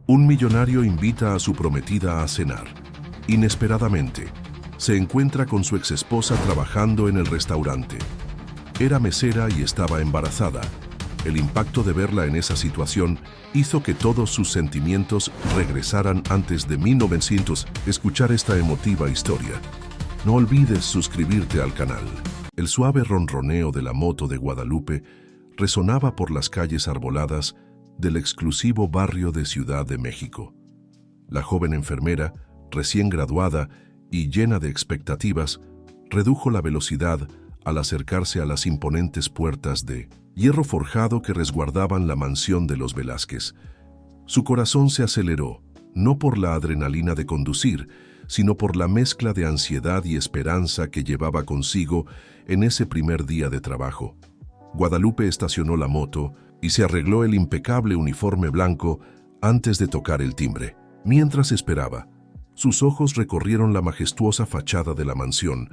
Un millonario invita a su prometida a cenar. Inesperadamente, se encuentra con su exesposa trabajando en el restaurante. Era mesera y estaba embarazada. El impacto de verla en esa situación hizo que todos sus sentimientos regresaran antes de 1900. Escuchar esta emotiva historia. No olvides suscribirte al canal. El suave ronroneo de la moto de Guadalupe resonaba por las calles arboladas del exclusivo barrio de Ciudad de México. La joven enfermera, recién graduada y llena de expectativas, redujo la velocidad al acercarse a las imponentes puertas de hierro forjado que resguardaban la mansión de los Velázquez. Su corazón se aceleró, no por la adrenalina de conducir, sino por la mezcla de ansiedad y esperanza que llevaba consigo en ese primer día de trabajo. Guadalupe estacionó la moto y se arregló el impecable uniforme blanco antes de tocar el timbre. Mientras esperaba, sus ojos recorrieron la majestuosa fachada de la mansión,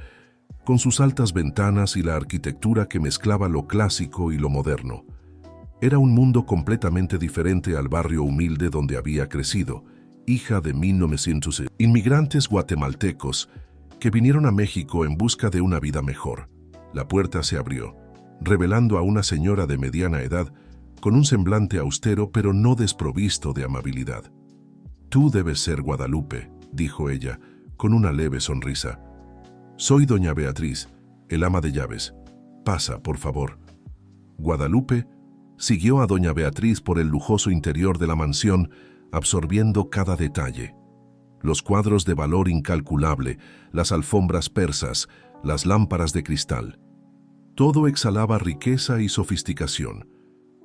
con sus altas ventanas y la arquitectura que mezclaba lo clásico y lo moderno. Era un mundo completamente diferente al barrio humilde donde había crecido, hija de 1900 inmigrantes guatemaltecos que vinieron a México en busca de una vida mejor. La puerta se abrió, revelando a una señora de mediana edad con un semblante austero pero no desprovisto de amabilidad. «Tú debes ser Guadalupe», dijo ella, con una leve sonrisa. «Soy doña Beatriz, el ama de llaves. Pasa, por favor». Guadalupe siguió a doña Beatriz por el lujoso interior de la mansión, absorbiendo cada detalle. Los cuadros de valor incalculable, las alfombras persas, las lámparas de cristal. Todo exhalaba riqueza y sofisticación.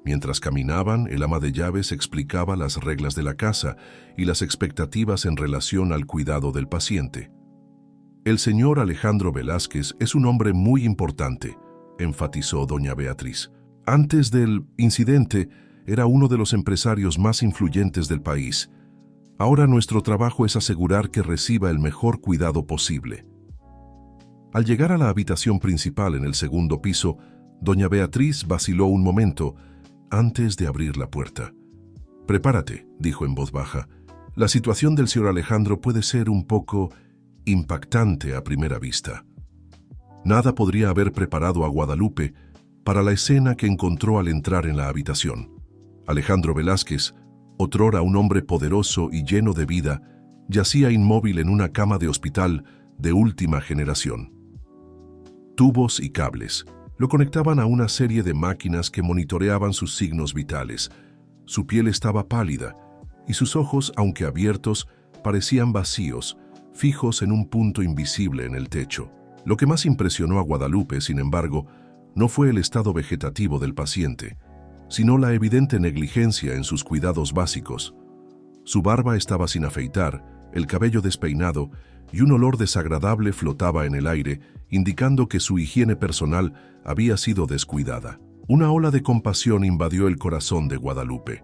Mientras caminaban, el ama de llaves explicaba las reglas de la casa y las expectativas en relación al cuidado del paciente. «El señor Alejandro Velázquez es un hombre muy importante», enfatizó doña Beatriz. «Antes del incidente, era uno de los empresarios más influyentes del país. Ahora nuestro trabajo es asegurar que reciba el mejor cuidado posible». Al llegar a la habitación principal en el segundo piso, doña Beatriz vaciló un momento antes de abrir la puerta. «Prepárate», dijo en voz baja. «La situación del señor Alejandro puede ser un poco impactante a primera vista». Nada podría haber preparado a Guadalupe para la escena que encontró al entrar en la habitación. Alejandro Velázquez, otrora un hombre poderoso y lleno de vida, yacía inmóvil en una cama de hospital de última generación. Tubos y cables lo conectaban a una serie de máquinas que monitoreaban sus signos vitales. Su piel estaba pálida y sus ojos, aunque abiertos, parecían vacíos, fijos en un punto invisible en el techo. Lo que más impresionó a Guadalupe, sin embargo, no fue el estado vegetativo del paciente, sino la evidente negligencia en sus cuidados básicos. Su barba estaba sin afeitar, el cabello despeinado y un olor desagradable flotaba en el aire, indicando que su higiene personal había sido descuidada. Una ola de compasión invadió el corazón de Guadalupe.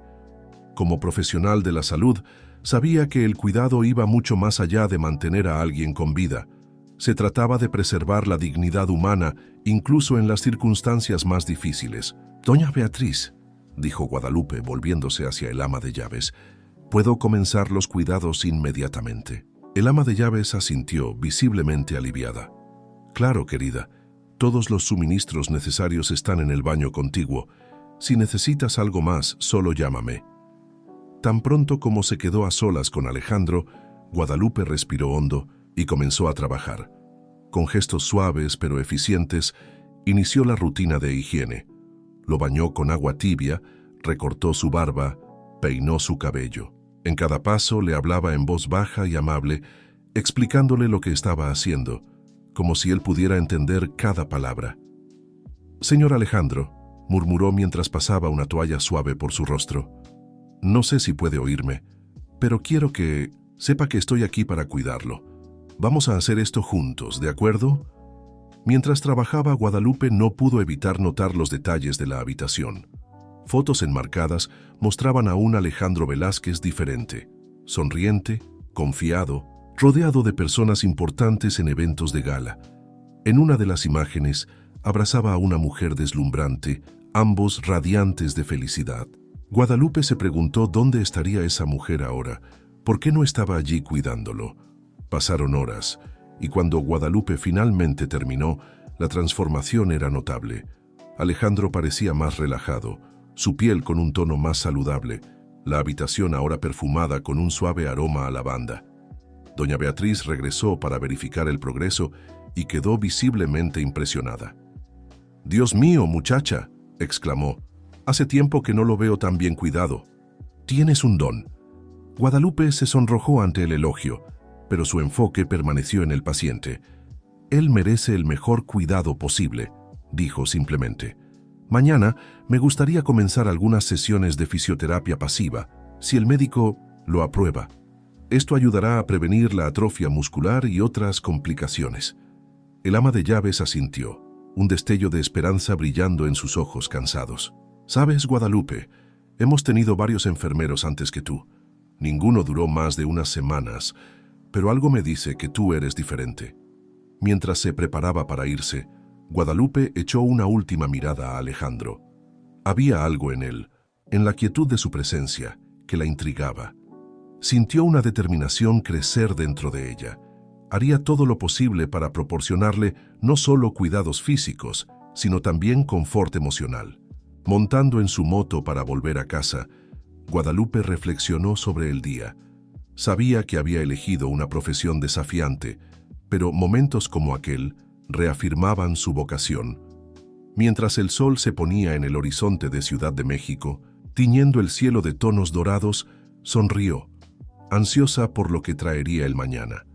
Como profesional de la salud, sabía que el cuidado iba mucho más allá de mantener a alguien con vida. Se trataba de preservar la dignidad humana, incluso en las circunstancias más difíciles. «Doña Beatriz», dijo Guadalupe, volviéndose hacia el ama de llaves, «¿puedo comenzar los cuidados inmediatamente?» El ama de llaves asintió, visiblemente aliviada. «Claro, querida. Todos los suministros necesarios están en el baño contiguo. Si necesitas algo más, solo llámame». Tan pronto como se quedó a solas con Alejandro, Guadalupe respiró hondo y comenzó a trabajar. Con gestos suaves pero eficientes, inició la rutina de higiene. Lo bañó con agua tibia, recortó su barba, peinó su cabello. En cada paso le hablaba en voz baja y amable, explicándole lo que estaba haciendo, como si él pudiera entender cada palabra. «Señor Alejandro», murmuró mientras pasaba una toalla suave por su rostro, «no sé si puede oírme, pero quiero que sepa que estoy aquí para cuidarlo. Vamos a hacer esto juntos, ¿de acuerdo?» Mientras trabajaba, Guadalupe no pudo evitar notar los detalles de la habitación. Fotos enmarcadas mostraban a un Alejandro Velázquez diferente, sonriente, confiado, rodeado de personas importantes en eventos de gala. En una de las imágenes, abrazaba a una mujer deslumbrante, ambos radiantes de felicidad. Guadalupe se preguntó dónde estaría esa mujer ahora, por qué no estaba allí cuidándolo. Pasaron horas, y cuando Guadalupe finalmente terminó, la transformación era notable. Alejandro parecía más relajado, su piel con un tono más saludable, la habitación ahora perfumada con un suave aroma a lavanda. Doña Beatriz regresó para verificar el progreso y quedó visiblemente impresionada. «Dios mío, muchacha», exclamó, «hace tiempo que no lo veo tan bien cuidado. Tienes un don». Guadalupe se sonrojó ante el elogio, pero su enfoque permaneció en el paciente. «Él merece el mejor cuidado posible», dijo simplemente. «Mañana me gustaría comenzar algunas sesiones de fisioterapia pasiva, si el médico lo aprueba. Esto ayudará a prevenir la atrofia muscular y otras complicaciones». El ama de llaves asintió, un destello de esperanza brillando en sus ojos cansados. «Sabes, Guadalupe, hemos tenido varios enfermeros antes que tú. Ninguno duró más de unas semanas, pero algo me dice que tú eres diferente». Mientras se preparaba para irse, Guadalupe echó una última mirada a Alejandro. Había algo en él, en la quietud de su presencia, que la intrigaba. Sintió una determinación crecer dentro de ella. Haría todo lo posible para proporcionarle no solo cuidados físicos, sino también confort emocional. Montando en su moto para volver a casa, Guadalupe reflexionó sobre el día. Sabía que había elegido una profesión desafiante, pero momentos como aquel reafirmaban su vocación. Mientras el sol se ponía en el horizonte de Ciudad de México, tiñendo el cielo de tonos dorados, sonrió, ansiosa por lo que traería el mañana.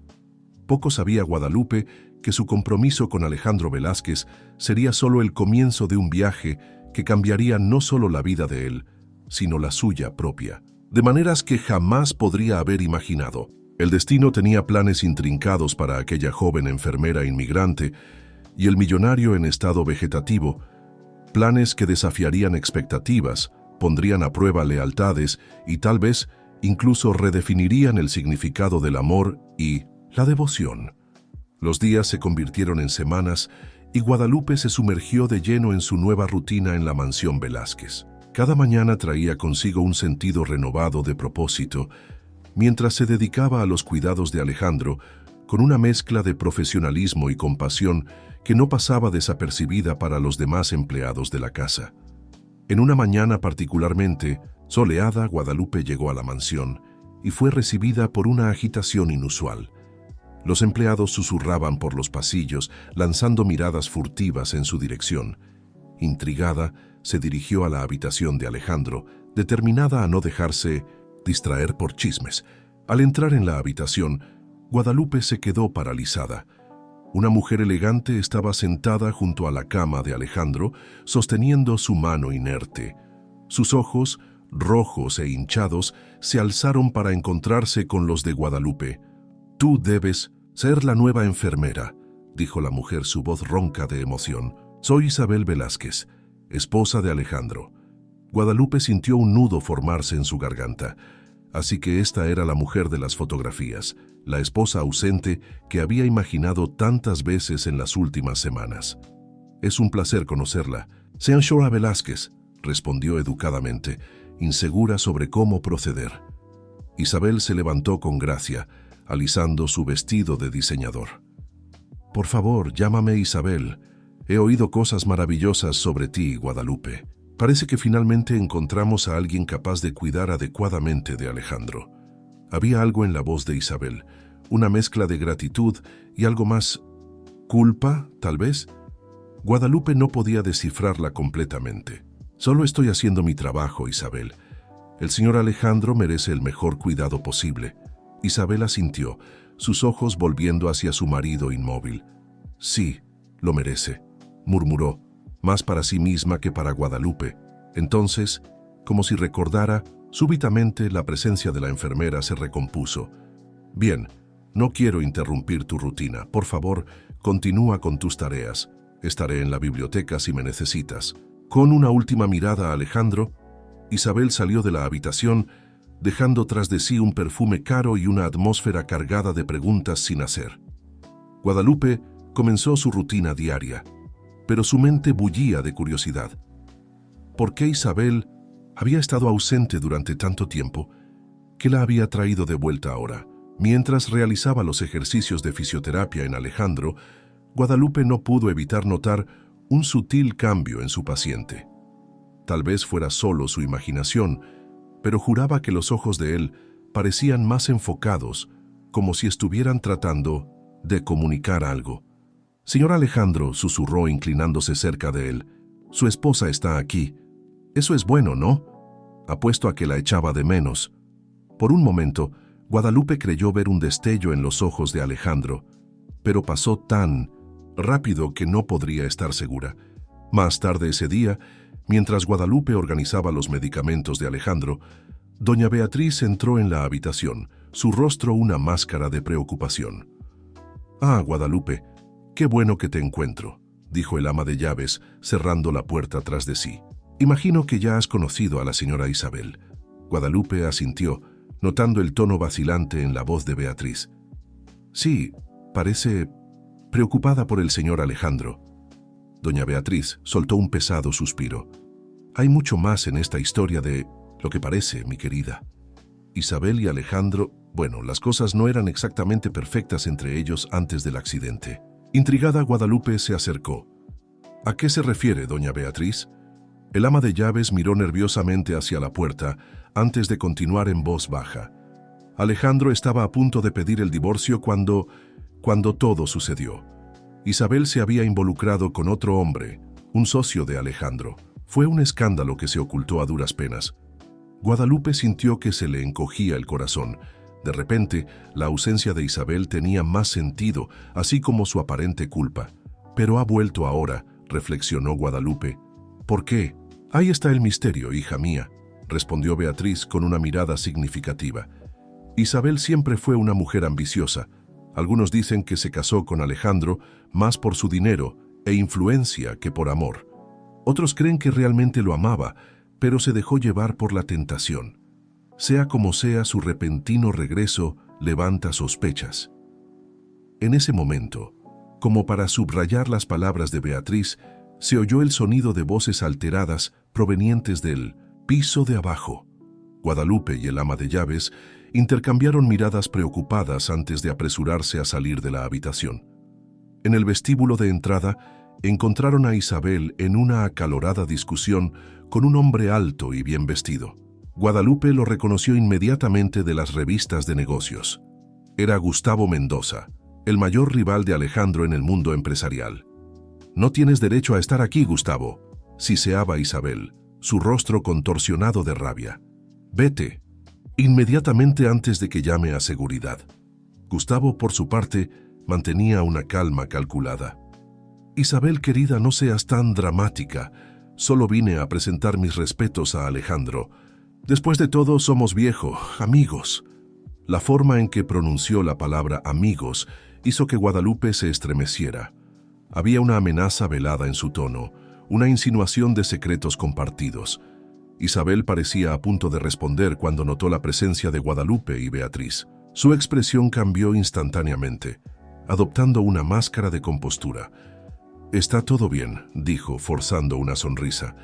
Poco sabía Guadalupe que su compromiso con Alejandro Velázquez sería solo el comienzo de un viaje que cambiaría no solo la vida de él, sino la suya propia, de maneras que jamás podría haber imaginado. El destino tenía planes intrincados para aquella joven enfermera inmigrante y el millonario en estado vegetativo, planes que desafiarían expectativas, pondrían a prueba lealtades y tal vez incluso redefinirían el significado del amor y la devoción. Los días se convirtieron en semanas y Guadalupe se sumergió de lleno en su nueva rutina en la mansión Velázquez. Cada mañana traía consigo un sentido renovado de propósito, mientras se dedicaba a los cuidados de Alejandro, con una mezcla de profesionalismo y compasión que no pasaba desapercibida para los demás empleados de la casa. En una mañana particularmente soleada, Guadalupe llegó a la mansión y fue recibida por una agitación inusual. Los empleados susurraban por los pasillos, lanzando miradas furtivas en su dirección. Intrigada, se dirigió a la habitación de Alejandro, determinada a no dejarse distraer por chismes. Al entrar en la habitación, Guadalupe se quedó paralizada. Una mujer elegante estaba sentada junto a la cama de Alejandro, sosteniendo su mano inerte. Sus ojos, rojos e hinchados, se alzaron para encontrarse con los de Guadalupe. «Tú debes ser la nueva enfermera», dijo la mujer, su voz ronca de emoción. «Soy Isabel Velázquez, esposa de Alejandro». Guadalupe sintió un nudo formarse en su garganta. Así que esta era la mujer de las fotografías, la esposa ausente que había imaginado tantas veces en las últimas semanas. «Es un placer conocerla. Señora Velázquez», respondió educadamente, insegura sobre cómo proceder. Isabel se levantó con gracia, alisando su vestido de diseñador. «Por favor, llámame Isabel. He oído cosas maravillosas sobre ti, Guadalupe. Parece que finalmente encontramos a alguien capaz de cuidar adecuadamente de Alejandro». Había algo en la voz de Isabel, una mezcla de gratitud y algo más. ¿Culpa, tal vez? Guadalupe no podía descifrarla completamente. «Solo estoy haciendo mi trabajo, Isabel. El señor Alejandro merece el mejor cuidado posible». Isabel asintió, sus ojos volviendo hacia su marido inmóvil. «Sí, lo merece», murmuró, más para sí misma que para Guadalupe. Entonces, como si recordara, súbitamente la presencia de la enfermera se recompuso. «Bien, no quiero interrumpir tu rutina. Por favor, continúa con tus tareas. Estaré en la biblioteca si me necesitas». Con una última mirada a Alejandro, Isabel salió de la habitación, dejando tras de sí un perfume caro y una atmósfera cargada de preguntas sin hacer. Guadalupe comenzó su rutina diaria, pero su mente bullía de curiosidad. ¿Por qué Isabel Había estado ausente durante tanto tiempo. ¿Qué la había traído de vuelta ahora? Mientras realizaba los ejercicios de fisioterapia en Alejandro, Guadalupe no pudo evitar notar un sutil cambio en su paciente. Tal vez fuera solo su imaginación, pero juraba que los ojos de él parecían más enfocados, como si estuvieran tratando de comunicar algo. «Señor Alejandro», susurró inclinándose cerca de él, «su esposa está aquí. Eso es bueno, ¿no? Apuesto a que la echaba de menos». Por un momento, Guadalupe creyó ver un destello en los ojos de Alejandro, pero pasó tan rápido que no podría estar segura. Más tarde ese día, mientras Guadalupe organizaba los medicamentos de Alejandro, doña Beatriz entró en la habitación, su rostro una máscara de preocupación. «Ah, Guadalupe, qué bueno que te encuentro», dijo el ama de llaves, cerrando la puerta tras de sí. «Imagino que ya has conocido a la señora Isabel». Guadalupe asintió, notando el tono vacilante en la voz de Beatriz. «Sí, parece preocupada por el señor Alejandro». Doña Beatriz soltó un pesado suspiro. «Hay mucho más en esta historia de lo que parece, mi querida. Isabel y Alejandro, bueno, las cosas no eran exactamente perfectas entre ellos antes del accidente». Intrigada, Guadalupe se acercó. «¿A qué se refiere, doña Beatriz?». El ama de llaves miró nerviosamente hacia la puerta antes de continuar en voz baja. Alejandro estaba a punto de pedir el divorcio cuando todo sucedió. Isabel se había involucrado con otro hombre, un socio de Alejandro. Fue un escándalo que se ocultó a duras penas. Guadalupe sintió que se le encogía el corazón. De repente, la ausencia de Isabel tenía más sentido, así como su aparente culpa. «Pero ha vuelto ahora», reflexionó Guadalupe. «¿Por qué?». «Ahí está el misterio, hija mía», respondió Beatriz con una mirada significativa. «Isabel siempre fue una mujer ambiciosa. Algunos dicen que se casó con Alejandro más por su dinero e influencia que por amor. Otros creen que realmente lo amaba, pero se dejó llevar por la tentación. Sea como sea, su repentino regreso levanta sospechas». En ese momento, como para subrayar las palabras de Beatriz, se oyó el sonido de voces alteradas provenientes del piso de abajo. Guadalupe y el ama de llaves intercambiaron miradas preocupadas antes de apresurarse a salir de la habitación. En el vestíbulo de entrada, encontraron a Isabel en una acalorada discusión con un hombre alto y bien vestido. Guadalupe lo reconoció inmediatamente de las revistas de negocios. Era Gustavo Mendoza, el mayor rival de Alejandro en el mundo empresarial. «No tienes derecho a estar aquí, Gustavo», siseaba Isabel, su rostro contorsionado de rabia. «Vete, inmediatamente antes de que llame a seguridad». Gustavo, por su parte, mantenía una calma calculada. «Isabel, querida, no seas tan dramática. Solo vine a presentar mis respetos a Alejandro. Después de todo, somos amigos». La forma en que pronunció la palabra amigos hizo que Guadalupe se estremeciera. Había una amenaza velada en su tono, una insinuación de secretos compartidos. Isabel parecía a punto de responder cuando notó la presencia de Guadalupe y Beatriz. Su expresión cambió instantáneamente, adoptando una máscara de compostura. «Está todo bien», dijo, forzando una sonrisa.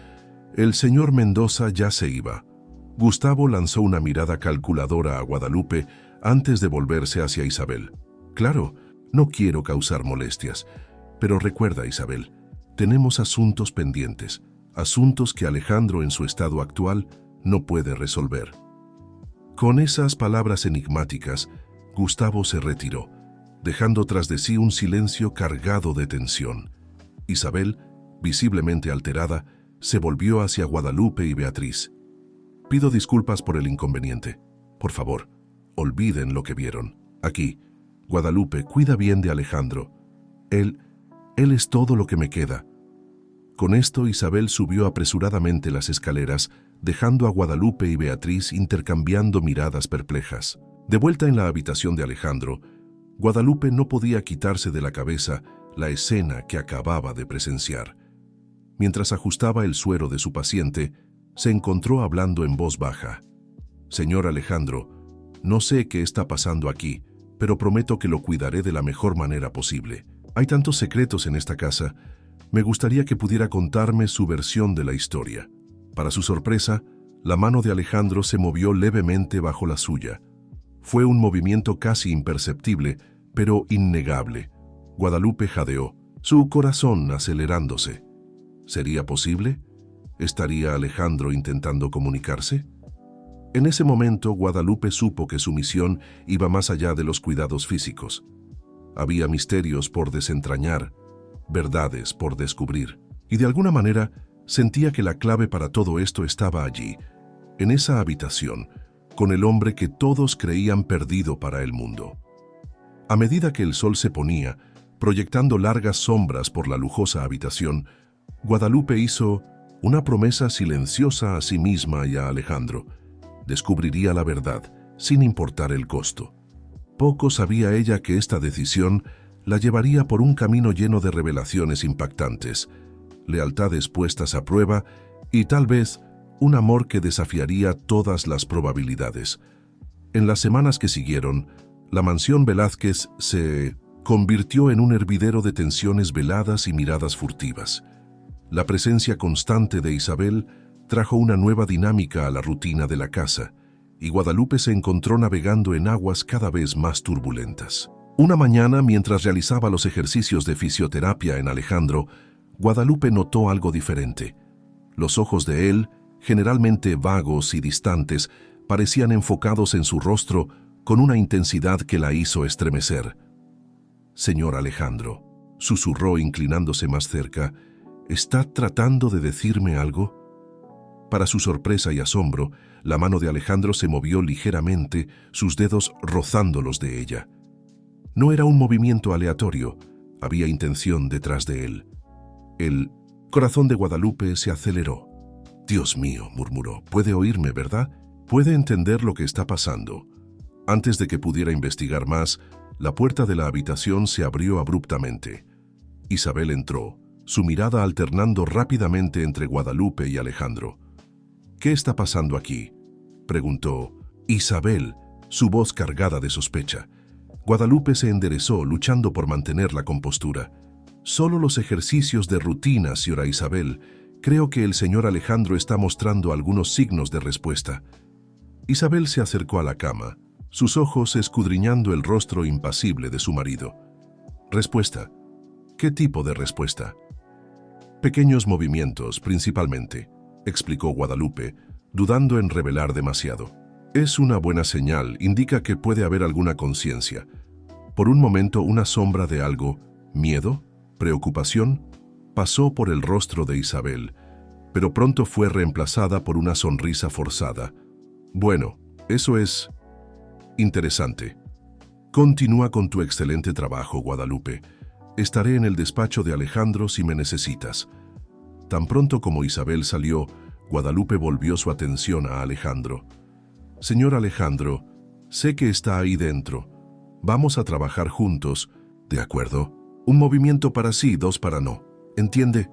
«El señor Mendoza ya se iba». Gustavo lanzó una mirada calculadora a Guadalupe antes de volverse hacia Isabel. «Claro, no quiero causar molestias, pero recuerda, Isabel, tenemos asuntos pendientes, asuntos que Alejandro en su estado actual no puede resolver». Con esas palabras enigmáticas, Gustavo se retiró, dejando tras de sí un silencio cargado de tensión. Isabel, visiblemente alterada, se volvió hacia Guadalupe y Beatriz. «Pido disculpas por el inconveniente. Por favor, olviden lo que vieron. Aquí, Guadalupe, cuida bien de Alejandro. Él es todo lo que me queda». Con esto, Isabel subió apresuradamente las escaleras, dejando a Guadalupe y Beatriz intercambiando miradas perplejas. De vuelta en la habitación de Alejandro, Guadalupe no podía quitarse de la cabeza la escena que acababa de presenciar. Mientras ajustaba el suero de su paciente, se encontró hablando en voz baja. «Señor Alejandro, no sé qué está pasando aquí, pero prometo que lo cuidaré de la mejor manera posible. Hay tantos secretos en esta casa. Me gustaría que pudiera contarme su versión de la historia». Para su sorpresa, La mano de Alejandro se movió levemente bajo la suya. Fue un movimiento casi imperceptible, pero innegable. Guadalupe jadeó, su corazón acelerándose. ¿Sería posible? ¿Estaría Alejandro intentando comunicarse? En ese momento, Guadalupe supo que su misión iba más allá de los cuidados físicos. Había misterios por desentrañar, verdades por descubrir, y de alguna manera sentía que la clave para todo esto estaba allí, en esa habitación, con el hombre que todos creían perdido para el mundo. A medida que el sol se ponía, proyectando largas sombras por la lujosa habitación, Guadalupe hizo una promesa silenciosa a sí misma y a Alejandro. Descubriría la verdad, sin importar el costo. Poco sabía ella que esta decisión la llevaría por un camino lleno de revelaciones impactantes, lealtades puestas a prueba y tal vez un amor que desafiaría todas las probabilidades. En las semanas que siguieron, la mansión Velázquez se convirtió en un hervidero de tensiones veladas y miradas furtivas. La presencia constante de Isabel trajo una nueva dinámica a la rutina de la casa, y Guadalupe se encontró navegando en aguas cada vez más turbulentas. Una mañana, mientras realizaba los ejercicios de fisioterapia en Alejandro, Guadalupe notó algo diferente. Los ojos de él, generalmente vagos y distantes, parecían enfocados en su rostro con una intensidad que la hizo estremecer. «Señor Alejandro», susurró inclinándose más cerca, «¿está tratando de decirme algo?» Para su sorpresa y asombro, la mano de Alejandro se movió ligeramente, sus dedos rozando los de ella. No era un movimiento aleatorio, había intención detrás de él. El corazón de Guadalupe se aceleró. «Dios mío», murmuró, «puede oírme, ¿verdad? Puede entender lo que está pasando». Antes de que pudiera investigar más, la puerta de la habitación se abrió abruptamente. Isabel entró, su mirada alternando rápidamente entre Guadalupe y Alejandro. «¿Qué está pasando aquí?», preguntó Isabel, su voz cargada de sospecha. Guadalupe se enderezó, luchando por mantener la compostura. «Solo los ejercicios de rutina, señora Isabel. Creo que el señor Alejandro está mostrando algunos signos de respuesta». Isabel se acercó a la cama, sus ojos escudriñando el rostro impasible de su marido. «¿Respuesta? ¿Qué tipo de respuesta?» «Pequeños movimientos, principalmente», explicó Guadalupe, dudando en revelar demasiado. «Es una buena señal, indica que puede haber alguna conciencia». Por un momento, una sombra de algo, miedo, preocupación, pasó por el rostro de Isabel, pero pronto fue reemplazada por una sonrisa forzada. «Bueno, eso es interesante. Continúa con tu excelente trabajo, Guadalupe. Estaré en el despacho de Alejandro si me necesitas». Tan pronto como Isabel salió, Guadalupe volvió su atención a Alejandro. «Señor Alejandro, sé que está ahí dentro. Vamos a trabajar juntos, ¿de acuerdo? Un movimiento para sí, dos para no. ¿Entiende?»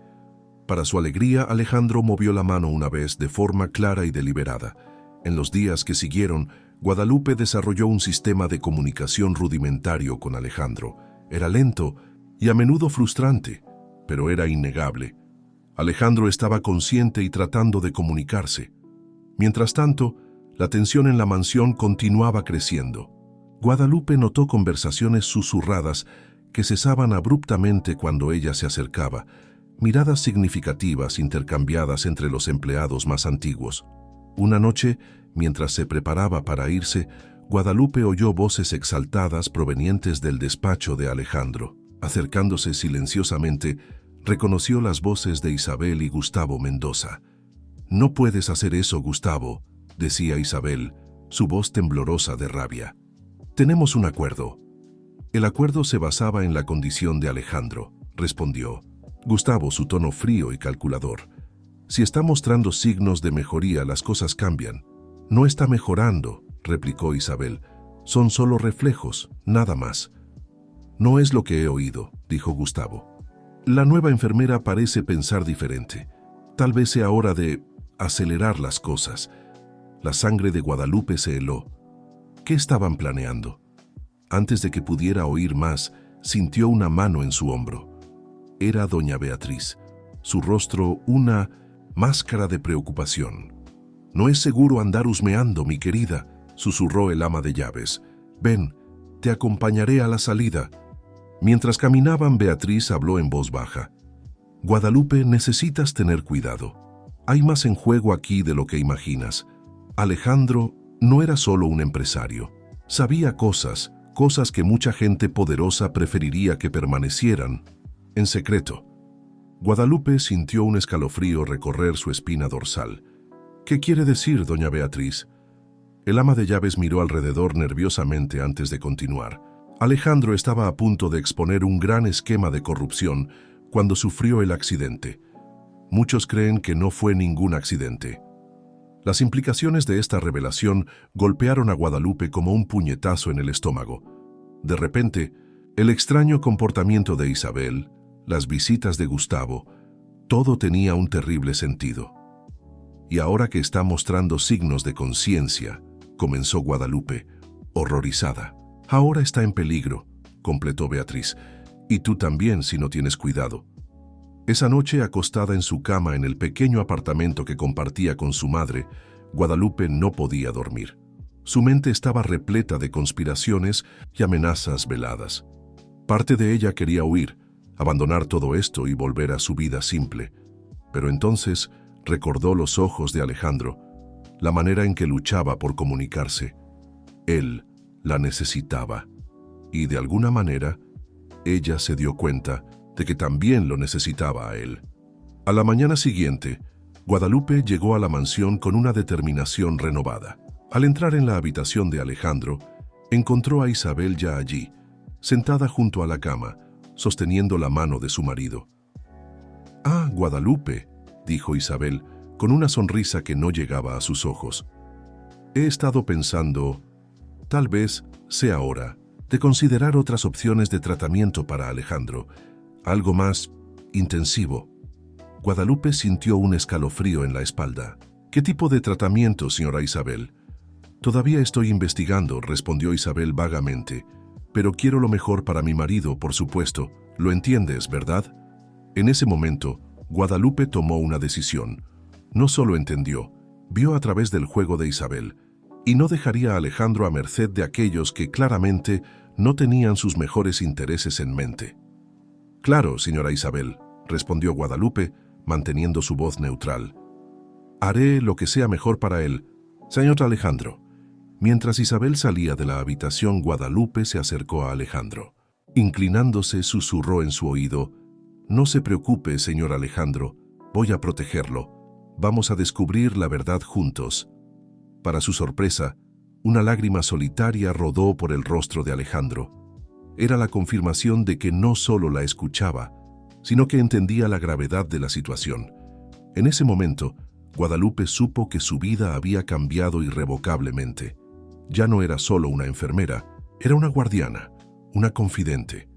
Para su alegría, Alejandro movió la mano una vez de forma clara y deliberada. En los días que siguieron, Guadalupe desarrolló un sistema de comunicación rudimentario con Alejandro. Era lento y a menudo frustrante, pero era innegable. Alejandro estaba consciente y tratando de comunicarse. Mientras tanto, la tensión en la mansión continuaba creciendo. Guadalupe notó conversaciones susurradas que cesaban abruptamente cuando ella se acercaba, miradas significativas intercambiadas entre los empleados más antiguos. Una noche, mientras se preparaba para irse, Guadalupe oyó voces exaltadas provenientes del despacho de Alejandro. Acercándose silenciosamente, reconoció las voces de Isabel y Gustavo Mendoza. «No puedes hacer eso, Gustavo», decía Isabel, su voz temblorosa de rabia. «Tenemos un acuerdo». «El acuerdo se basaba en la condición de Alejandro», respondió Gustavo, su tono frío y calculador. «Si está mostrando signos de mejoría, las cosas cambian». «No está mejorando», replicó Isabel. «Son solo reflejos, nada más». «No es lo que he oído», dijo Gustavo. «La nueva enfermera parece pensar diferente. Tal vez sea hora de acelerar las cosas». La sangre de Guadalupe se heló. ¿Qué estaban planeando? Antes de que pudiera oír más, sintió una mano en su hombro. Era doña Beatriz, su rostro una máscara de preocupación. No es seguro andar husmeando, mi querida, susurró el ama de llaves. Ven, te acompañaré a la salida. Mientras caminaban, Beatriz habló en voz baja. Guadalupe, necesitas tener cuidado. Hay más en juego aquí de lo que imaginas. Alejandro no era solo un empresario. Sabía cosas que mucha gente poderosa preferiría que permanecieran en secreto. Guadalupe sintió un escalofrío recorrer su espina dorsal. ¿Qué quiere decir, doña Beatriz? El ama de llaves miró alrededor nerviosamente antes de continuar. Alejandro estaba a punto de exponer un gran esquema de corrupción cuando sufrió el accidente. Muchos creen que no fue ningún accidente. Las implicaciones de esta revelación golpearon a Guadalupe como un puñetazo en el estómago. De repente, el extraño comportamiento de Isabel, las visitas de Gustavo, todo tenía un terrible sentido. Y ahora que está mostrando signos de conciencia, comenzó Guadalupe, horrorizada. Ahora está en peligro, completó Beatriz, y tú también si no tienes cuidado. Esa noche, acostada en su cama en el pequeño apartamento que compartía con su madre, Guadalupe no podía dormir. Su mente estaba repleta de conspiraciones y amenazas veladas. Parte de ella quería huir, abandonar todo esto y volver a su vida simple. Pero entonces recordó los ojos de Alejandro, la manera en que luchaba por comunicarse. Él la necesitaba, y de alguna manera, ella se dio cuenta de que también lo necesitaba a él. A la mañana siguiente, Guadalupe llegó a la mansión con una determinación renovada. Al entrar en la habitación de Alejandro, encontró a Isabel ya allí, sentada junto a la cama, sosteniendo la mano de su marido. «Ah, Guadalupe», dijo Isabel, con una sonrisa que no llegaba a sus ojos. «He estado pensando, tal vez sea hora de considerar otras opciones de tratamiento para Alejandro, algo más intensivo». Guadalupe sintió un escalofrío en la espalda. «¿Qué tipo de tratamiento, señora Isabel?» «Todavía estoy investigando», respondió Isabel vagamente. «Pero quiero lo mejor para mi marido, por supuesto. Lo entiendes, ¿verdad?» En ese momento, Guadalupe tomó una decisión. No solo entendió, vio a través del juego de Isabel, y no dejaría a Alejandro a merced de aquellos que claramente no tenían sus mejores intereses en mente. «Claro, señora Isabel», respondió Guadalupe, manteniendo su voz neutral. «Haré lo que sea mejor para él, señor Alejandro». Mientras Isabel salía de la habitación, Guadalupe se acercó a Alejandro. Inclinándose, susurró en su oído: «No se preocupe, señor Alejandro, voy a protegerlo. Vamos a descubrir la verdad juntos». Para su sorpresa, una lágrima solitaria rodó por el rostro de Alejandro. Era la confirmación de que no solo la escuchaba, sino que entendía la gravedad de la situación. En ese momento, Guadalupe supo que su vida había cambiado irrevocablemente. Ya no era solo una enfermera, era una guardiana, una confidente.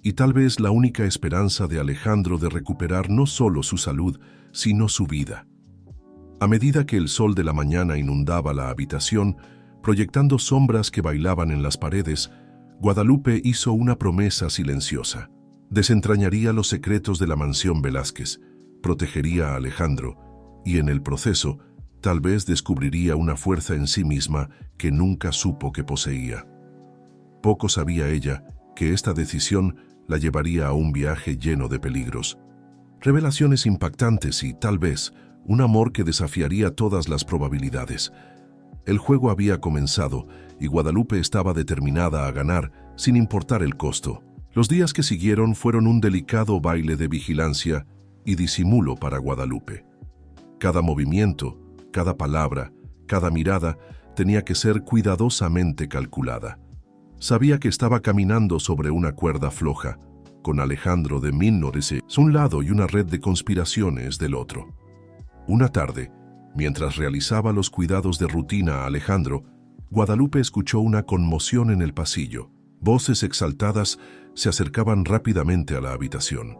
Y tal vez la única esperanza de Alejandro de recuperar no solo su salud, sino su vida. A medida que el sol de la mañana inundaba la habitación, proyectando sombras que bailaban en las paredes, Guadalupe hizo una promesa silenciosa. Desentrañaría los secretos de la mansión Velázquez, protegería a Alejandro, y en el proceso, tal vez descubriría una fuerza en sí misma que nunca supo que poseía. Poco sabía ella que esta decisión la llevaría a un viaje lleno de peligros, revelaciones impactantes y, tal vez, un amor que desafiaría todas las probabilidades. El juego había comenzado y Guadalupe estaba determinada a ganar sin importar el costo. Los días que siguieron fueron un delicado baile de vigilancia y disimulo para Guadalupe. Cada movimiento, cada palabra, cada mirada tenía que ser cuidadosamente calculada. Sabía que estaba caminando sobre una cuerda floja, con Alejandro de Minores a un lado y una red de conspiraciones del otro. Una tarde, mientras realizaba los cuidados de rutina a Alejandro, Guadalupe escuchó una conmoción en el pasillo. Voces exaltadas se acercaban rápidamente a la habitación.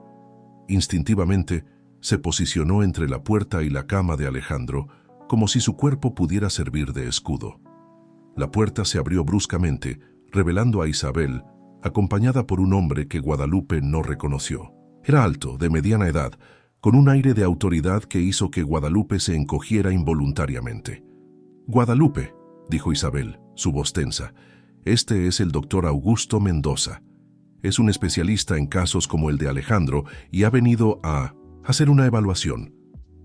Instintivamente, se posicionó entre la puerta y la cama de Alejandro, como si su cuerpo pudiera servir de escudo. La puerta se abrió bruscamente, revelando a Isabel, acompañada por un hombre que Guadalupe no reconoció. Era alto, de mediana edad, con un aire de autoridad que hizo que Guadalupe se encogiera involuntariamente. «Guadalupe», dijo Isabel, su voz tensa, «este es el doctor Augusto Mendoza. Es un especialista en casos como el de Alejandro y ha venido a hacer una evaluación».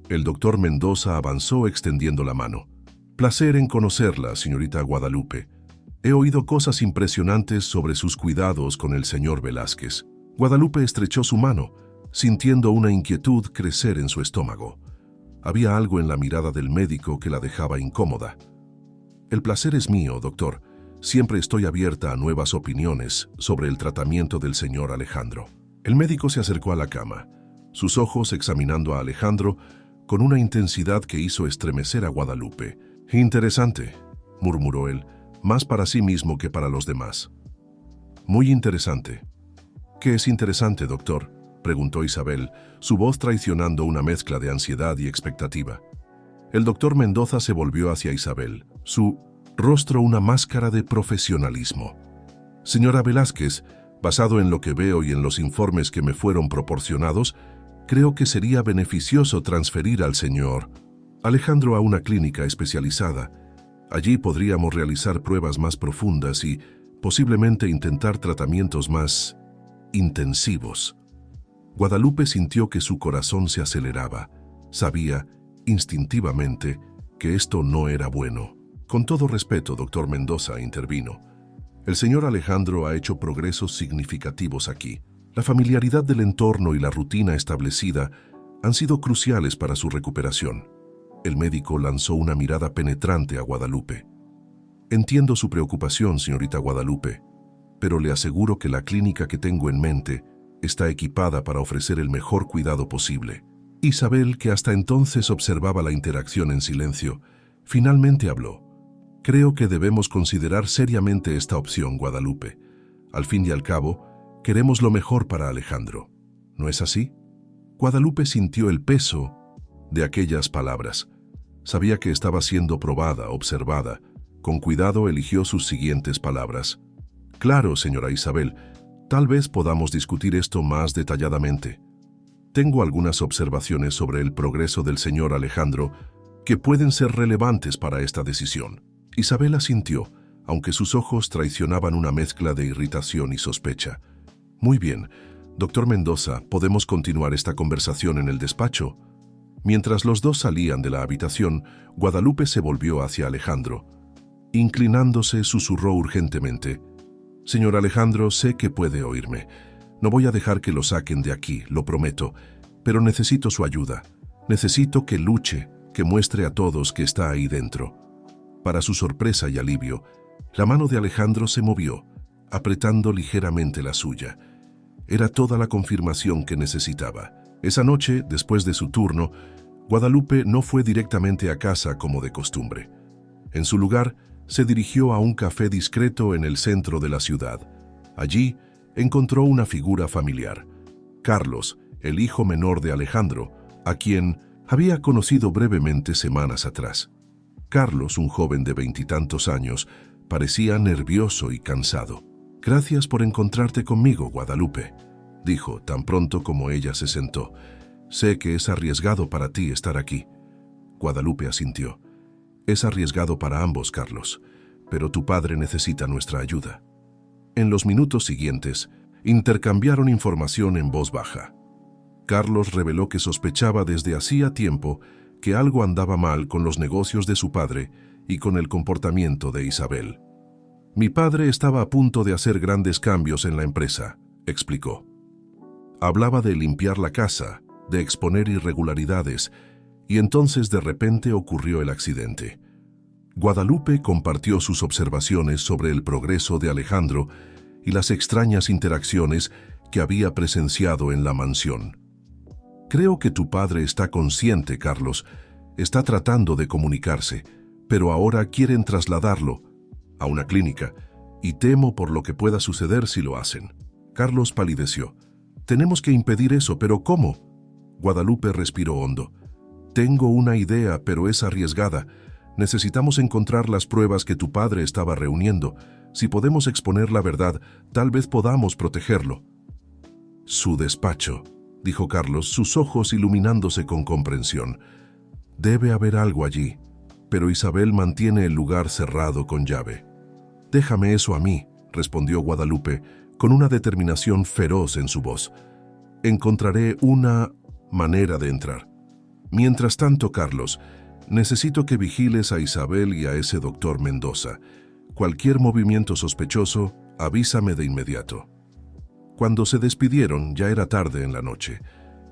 El doctor Mendoza avanzó extendiendo la mano. «Placer en conocerla, señorita Guadalupe. He oído cosas impresionantes sobre sus cuidados con el señor Velázquez». Guadalupe estrechó su mano, sintiendo una inquietud crecer en su estómago. Había algo en la mirada del médico que la dejaba incómoda. «El placer es mío, doctor. Siempre estoy abierta a nuevas opiniones sobre el tratamiento del señor Alejandro». El médico se acercó a la cama, sus ojos examinando a Alejandro con una intensidad que hizo estremecer a Guadalupe. «Interesante», murmuró él, más para sí mismo que para los demás. «Muy interesante». «¿Qué es interesante, doctor?», preguntó Isabel, su voz traicionando una mezcla de ansiedad y expectativa. El doctor Mendoza se volvió hacia Isabel, su rostro una máscara de profesionalismo. «Señora Velázquez, basado en lo que veo y en los informes que me fueron proporcionados, creo que sería beneficioso transferir al señor Alejandro a una clínica especializada. Allí podríamos realizar pruebas más profundas y posiblemente intentar tratamientos más intensivos». Guadalupe sintió que su corazón se aceleraba. Sabía, instintivamente, que esto no era bueno. «Con todo respeto, doctor Mendoza», intervino. «El señor Alejandro ha hecho progresos significativos aquí. La familiaridad del entorno y la rutina establecida han sido cruciales para su recuperación». El médico lanzó una mirada penetrante a Guadalupe. «Entiendo su preocupación, señorita Guadalupe, pero le aseguro que la clínica que tengo en mente está equipada para ofrecer el mejor cuidado posible». Isabel, que hasta entonces observaba la interacción en silencio, finalmente habló. «Creo que debemos considerar seriamente esta opción, Guadalupe. Al fin y al cabo, queremos lo mejor para Alejandro. ¿No es así?» Guadalupe sintió el peso de aquellas palabras. Sabía que estaba siendo probada, observada. Con cuidado eligió sus siguientes palabras. «Claro, señora Isabel, tal vez podamos discutir esto más detalladamente. Tengo algunas observaciones sobre el progreso del señor Alejandro que pueden ser relevantes para esta decisión». Isabel asintió, aunque sus ojos traicionaban una mezcla de irritación y sospecha. «Muy bien, doctor Mendoza, ¿podemos continuar esta conversación en el despacho?» Mientras los dos salían de la habitación, Guadalupe se volvió hacia Alejandro. Inclinándose, susurró urgentemente. «Señor Alejandro, sé que puede oírme. No voy a dejar que lo saquen de aquí, lo prometo, pero necesito su ayuda. Necesito que luche, que muestre a todos que está ahí dentro». Para su sorpresa y alivio, la mano de Alejandro se movió, apretando ligeramente la suya. Era toda la confirmación que necesitaba. Esa noche, después de su turno, Guadalupe no fue directamente a casa como de costumbre. En su lugar, se dirigió a un café discreto en el centro de la ciudad. Allí, encontró una figura familiar, Carlos, el hijo menor de Alejandro, a quien había conocido brevemente semanas atrás. Carlos, un joven de 20 y tantos años, parecía nervioso y cansado. «Gracias por encontrarte conmigo, Guadalupe», dijo tan pronto como ella se sentó. «Sé que es arriesgado para ti estar aquí». Guadalupe asintió. «Es arriesgado para ambos, Carlos, pero tu padre necesita nuestra ayuda». En los minutos siguientes, intercambiaron información en voz baja. Carlos reveló que sospechaba desde hacía tiempo que algo andaba mal con los negocios de su padre y con el comportamiento de Isabel. «Mi padre estaba a punto de hacer grandes cambios en la empresa», explicó. Hablaba de limpiar la casa, de exponer irregularidades, y entonces de repente ocurrió el accidente. Guadalupe compartió sus observaciones sobre el progreso de Alejandro y las extrañas interacciones que había presenciado en la mansión. «Creo que tu padre está consciente, Carlos. Está tratando de comunicarse, pero ahora quieren trasladarlo a una clínica, y temo por lo que pueda suceder si lo hacen». Carlos palideció. «Tenemos que impedir eso, pero ¿cómo?». Guadalupe respiró hondo. «Tengo una idea, pero es arriesgada. Necesitamos encontrar las pruebas que tu padre estaba reuniendo. Si podemos exponer la verdad, tal vez podamos protegerlo». «Su despacho», dijo Carlos, sus ojos iluminándose con comprensión. Debe haber algo allí, pero Isabel mantiene el lugar cerrado con llave. Déjame eso a mí, respondió Guadalupe, con una determinación feroz en su voz. Encontraré una manera de entrar. Mientras tanto, Carlos, necesito que vigiles a Isabel y a ese doctor Mendoza. Cualquier movimiento sospechoso, avísame de inmediato. Cuando se despidieron, ya era tarde en la noche.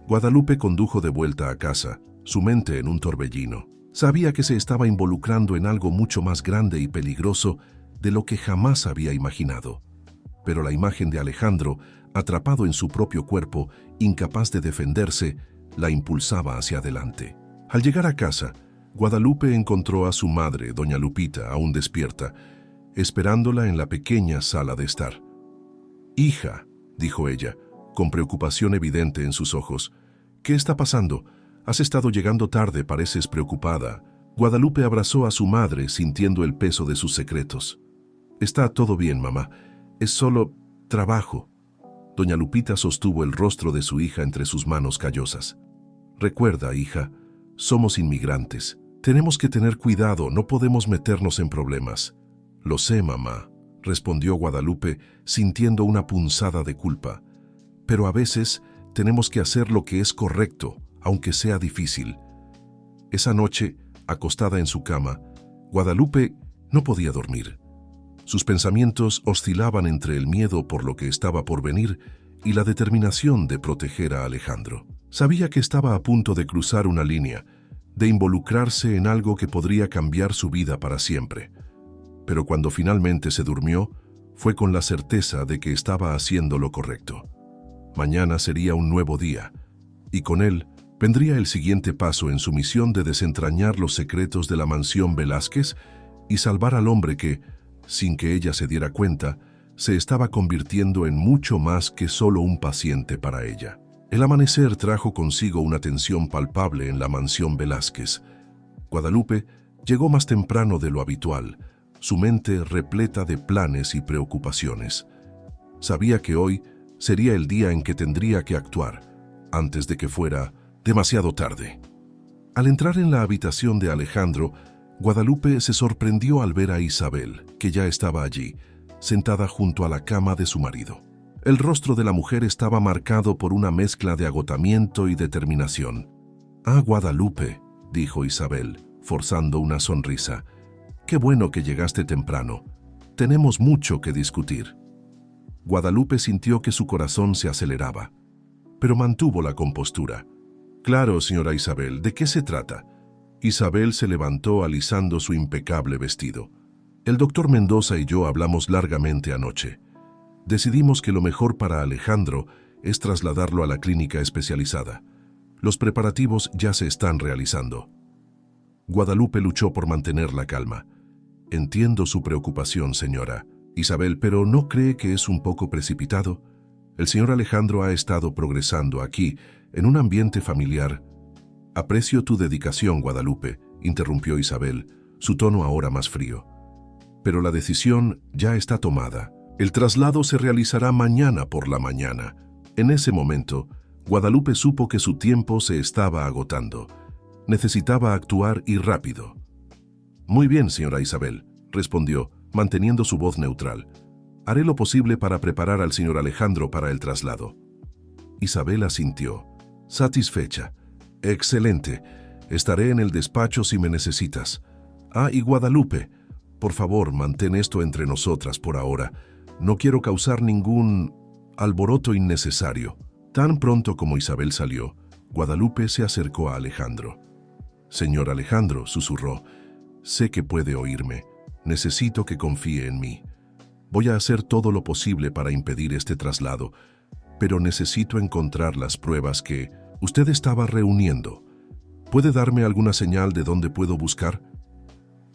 Guadalupe condujo de vuelta a casa, su mente en un torbellino. Sabía que se estaba involucrando en algo mucho más grande y peligroso de lo que jamás había imaginado. Pero la imagen de Alejandro, atrapado en su propio cuerpo, incapaz de defenderse, la impulsaba hacia adelante. Al llegar a casa, Guadalupe encontró a su madre, doña Lupita, aún despierta, esperándola en la pequeña sala de estar. «Hija», dijo ella, con preocupación evidente en sus ojos, «¿qué está pasando? Has estado llegando tarde, pareces preocupada». Guadalupe abrazó a su madre, sintiendo el peso de sus secretos. «Está todo bien, mamá. Es solo trabajo». Doña Lupita sostuvo el rostro de su hija entre sus manos callosas. «Recuerda, hija, somos inmigrantes. Tenemos que tener cuidado, no podemos meternos en problemas». «Lo sé, mamá», respondió Guadalupe, sintiendo una punzada de culpa. «Pero a veces tenemos que hacer lo que es correcto, aunque sea difícil». Esa noche, acostada en su cama, Guadalupe no podía dormir. Sus pensamientos oscilaban entre el miedo por lo que estaba por venir y la determinación de proteger a Alejandro. Sabía que estaba a punto de cruzar una línea, de involucrarse en algo que podría cambiar su vida para siempre. Pero cuando finalmente se durmió, fue con la certeza de que estaba haciendo lo correcto. Mañana sería un nuevo día, y con él vendría el siguiente paso en su misión de desentrañar los secretos de la mansión Velázquez y salvar al hombre que, sin que ella se diera cuenta, se estaba convirtiendo en mucho más que solo un paciente para ella. El amanecer trajo consigo una tensión palpable en la mansión Velázquez. Guadalupe llegó más temprano de lo habitual, su mente repleta de planes y preocupaciones. Sabía que hoy sería el día en que tendría que actuar, antes de que fuera demasiado tarde. Al entrar en la habitación de Alejandro, Guadalupe se sorprendió al ver a Isabel, que ya estaba allí, sentada junto a la cama de su marido. El rostro de la mujer estaba marcado por una mezcla de agotamiento y determinación. «Ah, Guadalupe», dijo Isabel, forzando una sonrisa, «qué bueno que llegaste temprano. Tenemos mucho que discutir». Guadalupe sintió que su corazón se aceleraba, pero mantuvo la compostura. «Claro, señora Isabel, ¿de qué se trata?». Isabel se levantó alisando su impecable vestido. «El doctor Mendoza y yo hablamos largamente anoche. Decidimos que lo mejor para Alejandro es trasladarlo a la clínica especializada. Los preparativos ya se están realizando». Guadalupe luchó por mantener la calma. «Entiendo su preocupación, señora Isabel, pero ¿no cree que es un poco precipitado? El señor Alejandro ha estado progresando aquí, en un ambiente familiar». «Aprecio tu dedicación, Guadalupe», interrumpió Isabel, su tono ahora más frío. «Pero la decisión ya está tomada. El traslado se realizará mañana por la mañana». En ese momento, Guadalupe supo que su tiempo se estaba agotando. Necesitaba actuar y rápido. «Muy bien, señora Isabel», respondió, manteniendo su voz neutral. «Haré lo posible para preparar al señor Alejandro para el traslado». Isabel asintió, satisfecha. «Excelente. Estaré en el despacho si me necesitas. Ah, y Guadalupe, por favor, mantén esto entre nosotras por ahora. No quiero causar ningún alboroto innecesario». Tan pronto como Isabel salió, Guadalupe se acercó a Alejandro. «Señor Alejandro», susurró, «sé que puede oírme. Necesito que confíe en mí. Voy a hacer todo lo posible para impedir este traslado, pero necesito encontrar las pruebas que usted estaba reuniendo. ¿Puede darme alguna señal de dónde puedo buscar?».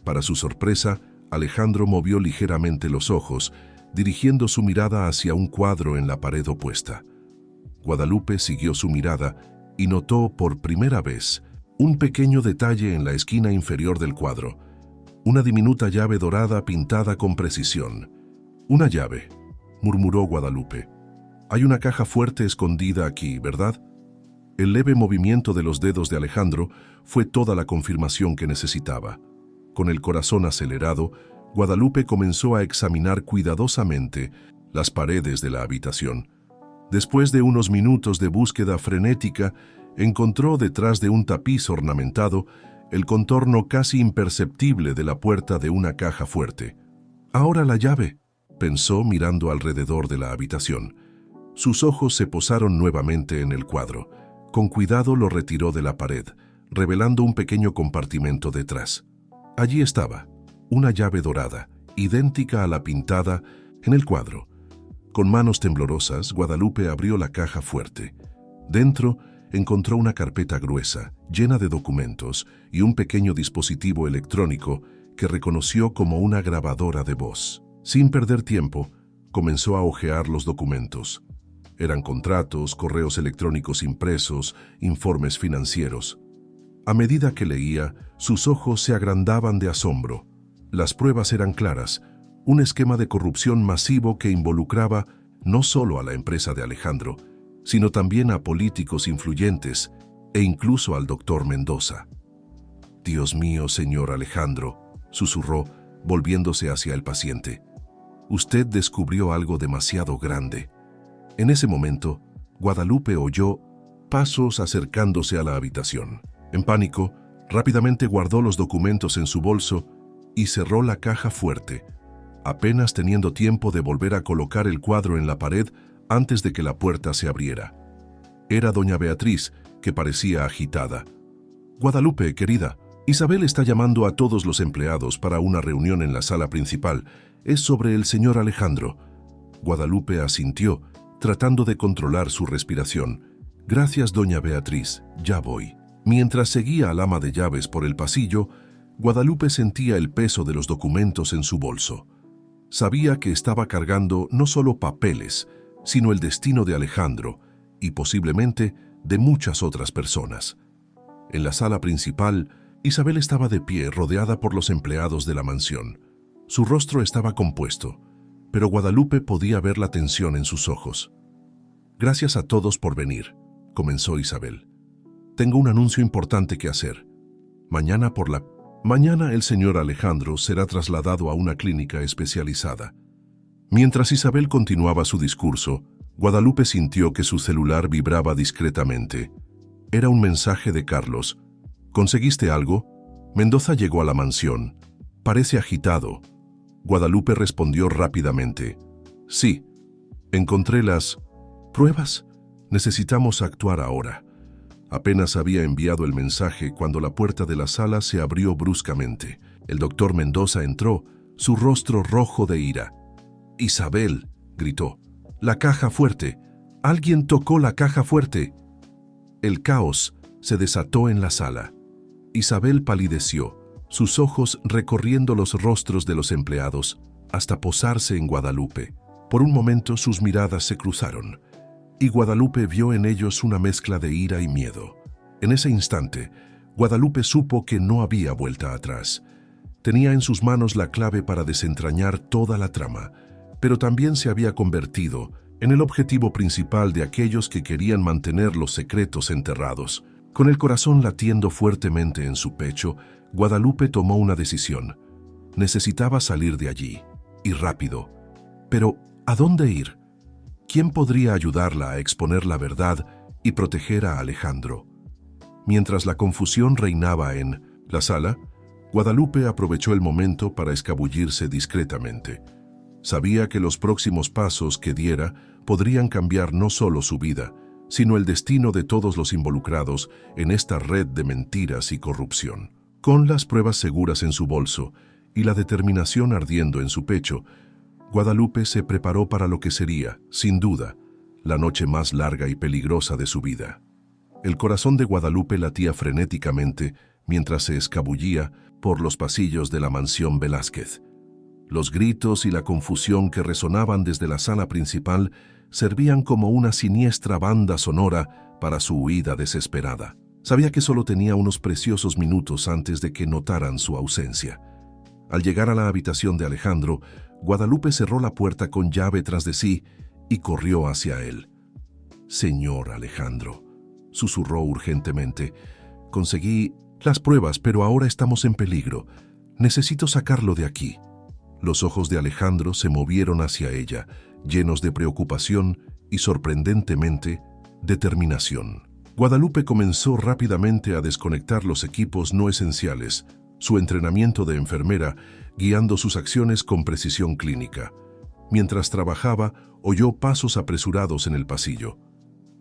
Para su sorpresa, Alejandro movió ligeramente los ojos, dirigiendo su mirada hacia un cuadro en la pared opuesta. Guadalupe siguió su mirada y notó por primera vez un pequeño detalle en la esquina inferior del cuadro, una diminuta llave dorada pintada con precisión. «Una llave», murmuró Guadalupe. «Hay una caja fuerte escondida aquí, ¿verdad?». El leve movimiento de los dedos de Alejandro fue toda la confirmación que necesitaba. Con el corazón acelerado, Guadalupe comenzó a examinar cuidadosamente las paredes de la habitación. Después de unos minutos de búsqueda frenética, encontró detrás de un tapiz ornamentado el contorno casi imperceptible de la puerta de una caja fuerte. «Ahora la llave», pensó mirando alrededor de la habitación. Sus ojos se posaron nuevamente en el cuadro. Con cuidado lo retiró de la pared, revelando un pequeño compartimento detrás. Allí estaba, una llave dorada, idéntica a la pintada en el cuadro. Con manos temblorosas, Guadalupe abrió la caja fuerte. Dentro encontró una carpeta gruesa, llena de documentos y un pequeño dispositivo electrónico que reconoció como una grabadora de voz. Sin perder tiempo, comenzó a hojear los documentos. Eran contratos, correos electrónicos impresos, informes financieros. A medida que leía, sus ojos se agrandaban de asombro. Las pruebas eran claras, un esquema de corrupción masivo que involucraba no solo a la empresa de Alejandro, sino también a políticos influyentes e incluso al doctor Mendoza. «Dios mío, señor Alejandro», susurró, volviéndose hacia el paciente. «Usted descubrió algo demasiado grande». En ese momento, Guadalupe oyó pasos acercándose a la habitación. En pánico, rápidamente guardó los documentos en su bolso y cerró la caja fuerte, apenas teniendo tiempo de volver a colocar el cuadro en la pared antes de que la puerta se abriera. Era doña Beatriz, que parecía agitada. «Guadalupe, querida, Isabel está llamando a todos los empleados para una reunión en la sala principal. Es sobre el señor Alejandro». Guadalupe asintió, tratando de controlar su respiración. «Gracias, doña Beatriz, ya voy». Mientras seguía al ama de llaves por el pasillo, Guadalupe sentía el peso de los documentos en su bolso. Sabía que estaba cargando no solo papeles, sino el destino de Alejandro y posiblemente de muchas otras personas. En la sala principal, Isabel estaba de pie, rodeada por los empleados de la mansión. Su rostro estaba compuesto, pero Guadalupe podía ver la tensión en sus ojos. «Gracias a todos por venir», comenzó Isabel. «Tengo un anuncio importante que hacer. Mañana el señor Alejandro será trasladado a una clínica especializada». Mientras Isabel continuaba su discurso, Guadalupe sintió que su celular vibraba discretamente. Era un mensaje de Carlos. «¿Conseguiste algo?» Mendoza llegó a la mansión. «Parece agitado». Guadalupe respondió rápidamente. «Sí, encontré las pruebas. Necesitamos actuar ahora». Apenas había enviado el mensaje cuando la puerta de la sala se abrió bruscamente. El doctor Mendoza entró, su rostro rojo de ira. «Isabel», gritó, «la caja fuerte. Alguien tocó la caja fuerte». El caos se desató en la sala. Isabel palideció, sus ojos recorriendo los rostros de los empleados hasta posarse en Guadalupe. Por un momento sus miradas se cruzaron, y Guadalupe vio en ellos una mezcla de ira y miedo. En ese instante, Guadalupe supo que no había vuelta atrás. Tenía en sus manos la clave para desentrañar toda la trama, pero también se había convertido en el objetivo principal de aquellos que querían mantener los secretos enterrados. Con el corazón latiendo fuertemente en su pecho, Guadalupe tomó una decisión. Necesitaba salir de allí, y rápido. Pero, ¿a dónde ir? ¿Quién podría ayudarla a exponer la verdad y proteger a Alejandro? Mientras la confusión reinaba en la sala, Guadalupe aprovechó el momento para escabullirse discretamente. Sabía que los próximos pasos que diera podrían cambiar no solo su vida, sino el destino de todos los involucrados en esta red de mentiras y corrupción. Con las pruebas seguras en su bolso y la determinación ardiendo en su pecho, Guadalupe se preparó para lo que sería, sin duda, la noche más larga y peligrosa de su vida. El corazón de Guadalupe latía frenéticamente mientras se escabullía por los pasillos de la mansión Velázquez. Los gritos y la confusión que resonaban desde la sala principal servían como una siniestra banda sonora para su huida desesperada. Sabía que solo tenía unos preciosos minutos antes de que notaran su ausencia. Al llegar a la habitación de Alejandro, Guadalupe cerró la puerta con llave tras de sí y corrió hacia él. «Señor Alejandro», susurró urgentemente. Conseguí las pruebas, pero ahora estamos en peligro. Necesito sacarlo de aquí. Los ojos de Alejandro se movieron hacia ella, llenos de preocupación y, sorprendentemente, determinación. Guadalupe comenzó rápidamente a desconectar los equipos no esenciales, su entrenamiento de enfermera guiando sus acciones con precisión clínica. Mientras trabajaba, oyó pasos apresurados en el pasillo.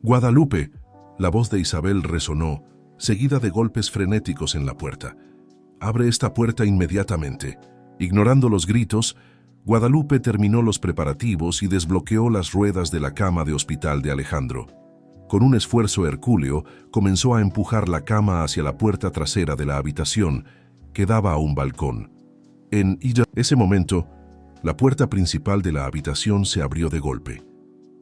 «Guadalupe», la voz de Isabel resonó, seguida de golpes frenéticos en la puerta. «Abre esta puerta inmediatamente». Ignorando los gritos, Guadalupe terminó los preparativos y desbloqueó las ruedas de la cama de hospital de Alejandro. Con un esfuerzo hercúleo, comenzó a empujar la cama hacia la puerta trasera de la habitación, que daba a un balcón. En ese momento, la puerta principal de la habitación se abrió de golpe.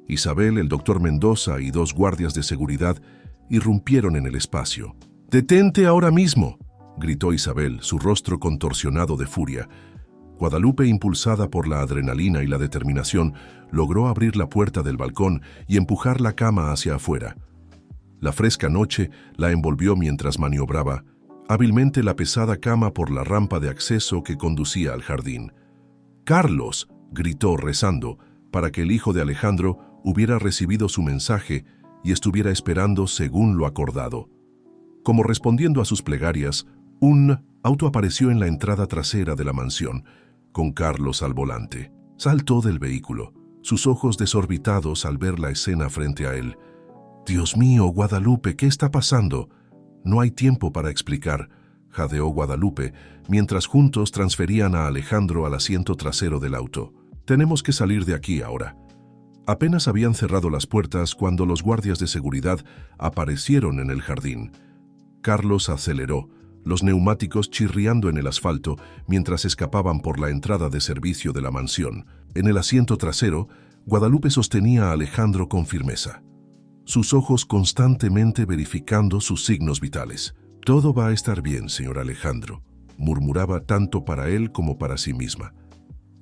Isabel, el doctor Mendoza y 2 guardias de seguridad irrumpieron en el espacio. «¡Detente ahora mismo!», gritó Isabel, su rostro contorsionado de furia. Guadalupe, impulsada por la adrenalina y la determinación, logró abrir la puerta del balcón y empujar la cama hacia afuera. La fresca noche la envolvió mientras maniobraba hábilmente la pesada cama por la rampa de acceso que conducía al jardín. «¡Carlos!», gritó rezando, para que el hijo de Alejandro hubiera recibido su mensaje y estuviera esperando según lo acordado. Como respondiendo a sus plegarias, un auto apareció en la entrada trasera de la mansión, con Carlos al volante. Saltó del vehículo, sus ojos desorbitados al ver la escena frente a él. «Dios mío, Guadalupe, ¿qué está pasando?». «No hay tiempo para explicar», jadeó Guadalupe, mientras juntos transferían a Alejandro al asiento trasero del auto. «Tenemos que salir de aquí ahora». Apenas habían cerrado las puertas cuando los guardias de seguridad aparecieron en el jardín. Carlos aceleró, los neumáticos chirriando en el asfalto mientras escapaban por la entrada de servicio de la mansión. En el asiento trasero, Guadalupe sostenía a Alejandro con firmeza, sus ojos constantemente verificando sus signos vitales. «Todo va a estar bien, señor Alejandro», murmuraba tanto para él como para sí misma.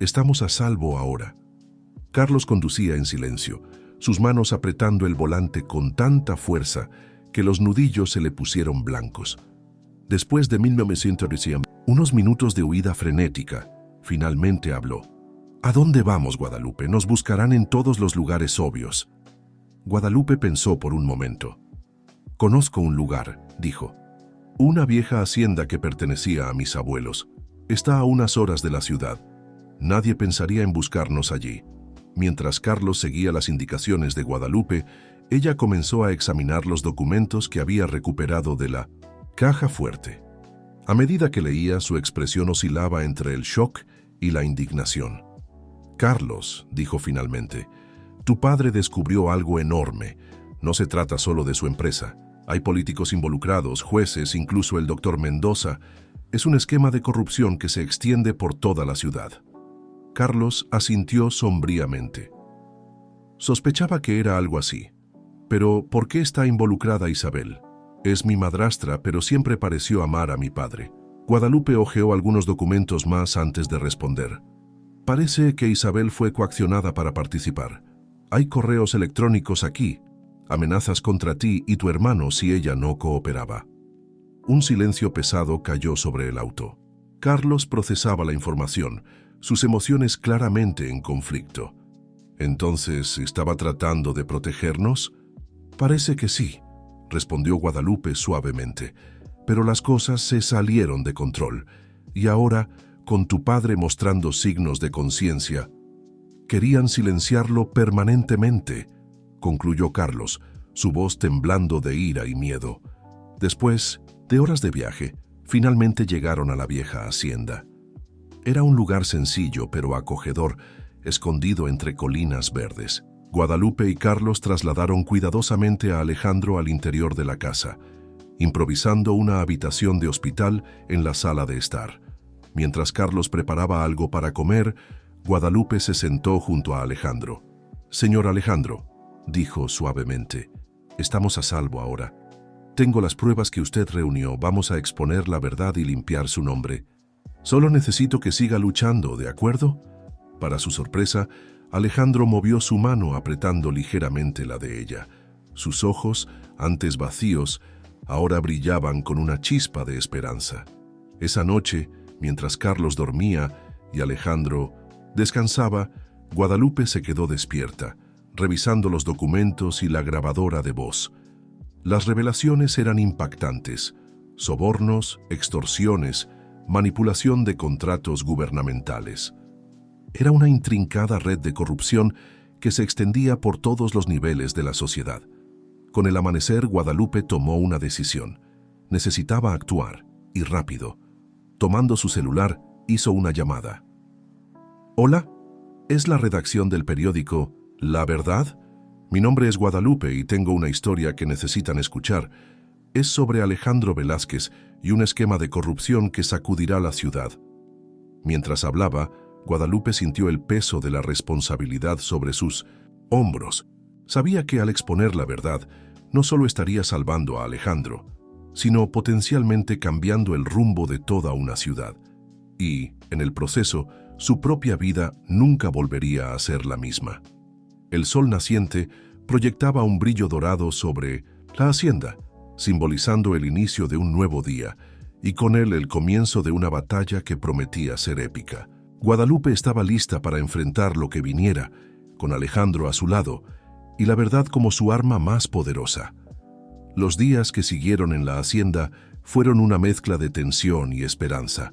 «Estamos a salvo ahora». Carlos conducía en silencio, sus manos apretando el volante con tanta fuerza que los nudillos se le pusieron blancos. Después de 1910, unos minutos de huida frenética, finalmente habló. «¿A dónde vamos, Guadalupe? Nos buscarán en todos los lugares obvios». Guadalupe pensó por un momento. «Conozco un lugar», dijo. «Una vieja hacienda que pertenecía a mis abuelos. Está a unas horas de la ciudad. Nadie pensaría en buscarnos allí». Mientras Carlos seguía las indicaciones de Guadalupe, ella comenzó a examinar los documentos que había recuperado de la caja fuerte. A medida que leía, su expresión oscilaba entre el shock y la indignación. «Carlos», dijo finalmente, «tu padre descubrió algo enorme. No se trata solo de su empresa. Hay políticos involucrados, jueces, incluso el doctor Mendoza. Es un esquema de corrupción que se extiende por toda la ciudad». Carlos asintió sombríamente. Sospechaba que era algo así. «Pero, ¿por qué está involucrada Isabel? Es mi madrastra, pero siempre pareció amar a mi padre». Guadalupe hojeó algunos documentos más antes de responder. «Parece que Isabel fue coaccionada para participar. Hay correos electrónicos aquí, amenazas contra ti y tu hermano si ella no cooperaba». Un silencio pesado cayó sobre el auto. Carlos procesaba la información, sus emociones claramente en conflicto. «¿Entonces estaba tratando de protegernos?» «Parece que sí», respondió Guadalupe suavemente. «Pero las cosas se salieron de control. Y ahora, con tu padre mostrando signos de conciencia, querían silenciarlo permanentemente», concluyó Carlos, su voz temblando de ira y miedo. Después de horas de viaje, finalmente llegaron a la vieja hacienda. Era un lugar sencillo pero acogedor, escondido entre colinas verdes. Guadalupe y Carlos trasladaron cuidadosamente a Alejandro al interior de la casa, improvisando una habitación de hospital en la sala de estar. Mientras Carlos preparaba algo para comer, Guadalupe se sentó junto a Alejandro. «Señor Alejandro», dijo suavemente, «estamos a salvo ahora. Tengo las pruebas que usted reunió, vamos a exponer la verdad y limpiar su nombre. Solo necesito que siga luchando, ¿de acuerdo?». Para su sorpresa, Alejandro movió su mano apretando ligeramente la de ella. Sus ojos, antes vacíos, ahora brillaban con una chispa de esperanza. Esa noche, mientras Carlos dormía y Alejandro descansaba, Guadalupe se quedó despierta, revisando los documentos y la grabadora de voz. Las revelaciones eran impactantes: sobornos, extorsiones, manipulación de contratos gubernamentales. Era una intrincada red de corrupción que se extendía por todos los niveles de la sociedad. Con el amanecer, Guadalupe tomó una decisión. Necesitaba actuar, y rápido. Tomando su celular, hizo una llamada. «Hola, ¿es la redacción del periódico La Verdad? Mi nombre es Guadalupe y tengo una historia que necesitan escuchar. Es sobre Alejandro Velázquez y un esquema de corrupción que sacudirá la ciudad». Mientras hablaba, Guadalupe sintió el peso de la responsabilidad sobre sus hombros. Sabía que al exponer la verdad, no solo estaría salvando a Alejandro, sino potencialmente cambiando el rumbo de toda una ciudad. Y, en el proceso, su propia vida nunca volvería a ser la misma. El sol naciente proyectaba un brillo dorado sobre la hacienda, simbolizando el inicio de un nuevo día, y con él el comienzo de una batalla que prometía ser épica. Guadalupe estaba lista para enfrentar lo que viniera, con Alejandro a su lado, y la verdad como su arma más poderosa. Los días que siguieron en la hacienda fueron una mezcla de tensión y esperanza.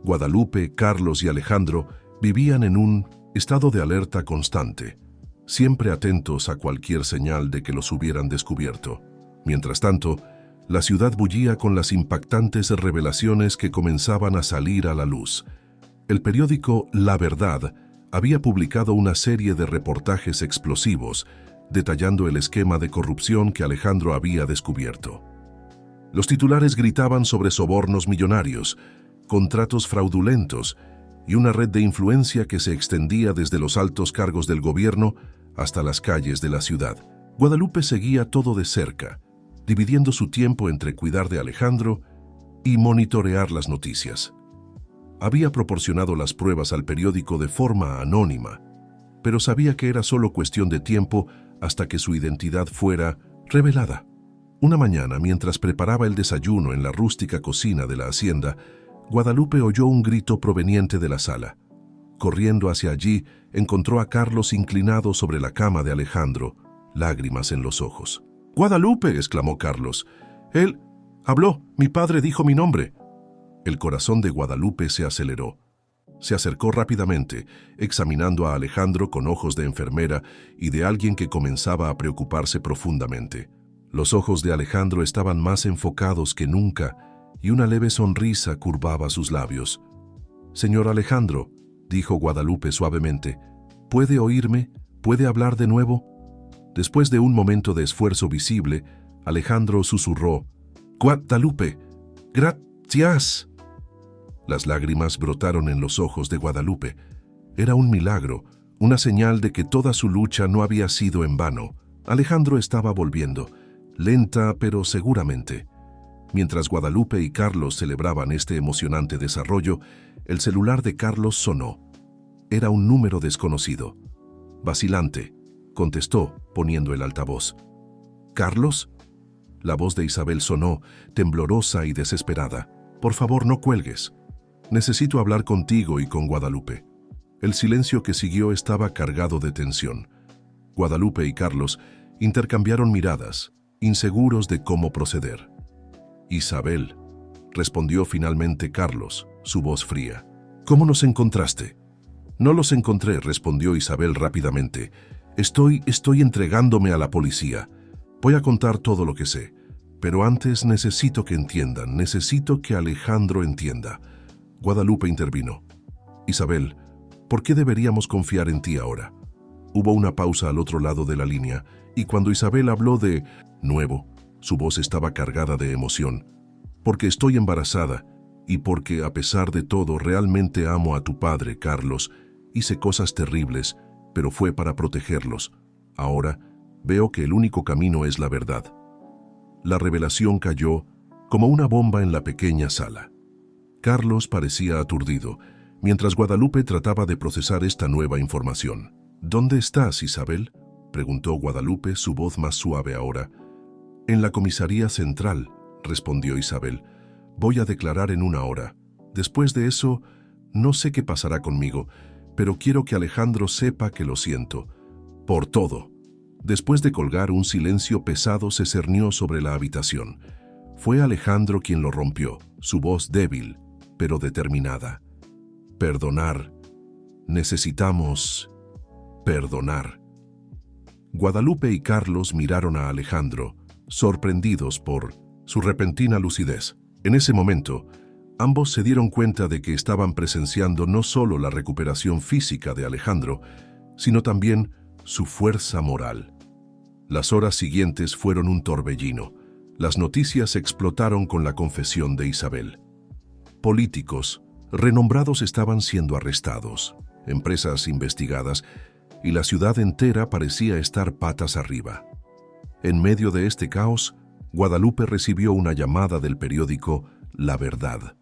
Guadalupe, Carlos y Alejandro vivían en un estado de alerta constante, siempre atentos a cualquier señal de que los hubieran descubierto. Mientras tanto, la ciudad bullía con las impactantes revelaciones que comenzaban a salir a la luz. El periódico La Verdad había publicado una serie de reportajes explosivos detallando el esquema de corrupción que Alejandro había descubierto. Los titulares gritaban sobre sobornos millonarios, contratos fraudulentos y una red de influencia que se extendía desde los altos cargos del gobierno hasta las calles de la ciudad. Guadalupe seguía todo de cerca, dividiendo su tiempo entre cuidar de Alejandro y monitorear las noticias. Había proporcionado las pruebas al periódico de forma anónima, pero sabía que era solo cuestión de tiempo hasta que su identidad fuera revelada. Una mañana, mientras preparaba el desayuno en la rústica cocina de la hacienda, Guadalupe oyó un grito proveniente de la sala. Corriendo hacia allí, encontró a Carlos inclinado sobre la cama de Alejandro, lágrimas en los ojos. «¡Guadalupe!», exclamó Carlos. «Él habló, mi padre dijo mi nombre». El corazón de Guadalupe se aceleró. Se acercó rápidamente, examinando a Alejandro con ojos de enfermera y de alguien que comenzaba a preocuparse profundamente. Los ojos de Alejandro estaban más enfocados que nunca y una leve sonrisa curvaba sus labios. «Señor Alejandro», dijo Guadalupe suavemente, «¿puede oírme? ¿Puede hablar de nuevo?». Después de un momento de esfuerzo visible, Alejandro susurró: «Guadalupe, gracias». Las lágrimas brotaron en los ojos de Guadalupe. Era un milagro, una señal de que toda su lucha no había sido en vano. Alejandro estaba volviendo, lenta pero seguramente. Mientras Guadalupe y Carlos celebraban este emocionante desarrollo, el celular de Carlos sonó. Era un número desconocido. Vacilante, contestó, poniendo el altavoz. «¿Carlos?». La voz de Isabel sonó, temblorosa y desesperada. «Por favor, no cuelgues. Necesito hablar contigo y con Guadalupe». El silencio que siguió estaba cargado de tensión. Guadalupe y Carlos intercambiaron miradas, inseguros de cómo proceder. «Isabel», respondió finalmente Carlos, su voz fría. «¿Cómo nos encontraste?». «No los encontré», respondió Isabel rápidamente. Estoy entregándome a la policía. Voy a contar todo lo que sé. Pero antes necesito que entiendan, necesito que Alejandro entienda». Guadalupe intervino. «Isabel, ¿por qué deberíamos confiar en ti ahora?». Hubo una pausa al otro lado de la línea, y cuando Isabel habló de nuevo, su voz estaba cargada de emoción. «Porque estoy embarazada, y porque, a pesar de todo, realmente amo a tu padre, Carlos. Hice cosas terribles, pero fue para protegerlos. Ahora veo que el único camino es la verdad». La revelación cayó como una bomba en la pequeña sala. Carlos parecía aturdido, mientras Guadalupe trataba de procesar esta nueva información. «¿Dónde estás, Isabel? preguntó Guadalupe, su voz más suave ahora. En la comisaría central, respondió Isabel. Voy a declarar en 1 hora. Después de eso, no sé qué pasará conmigo, pero quiero que Alejandro sepa que lo siento. Por todo. Después de colgar, un silencio pesado se cernió sobre la habitación. Fue Alejandro quien lo rompió, su voz débil, pero determinada. Perdonar. Necesitamos perdonar. Guadalupe y Carlos miraron a Alejandro, sorprendidos por su repentina lucidez. En ese momento, ambos se dieron cuenta de que estaban presenciando no solo la recuperación física de Alejandro, sino también su fuerza moral. Las horas siguientes fueron un torbellino. Las noticias explotaron con la confesión de Isabel. Políticos renombrados estaban siendo arrestados, empresas investigadas, y la ciudad entera parecía estar patas arriba. En medio de este caos, Guadalupe recibió una llamada del periódico La Verdad.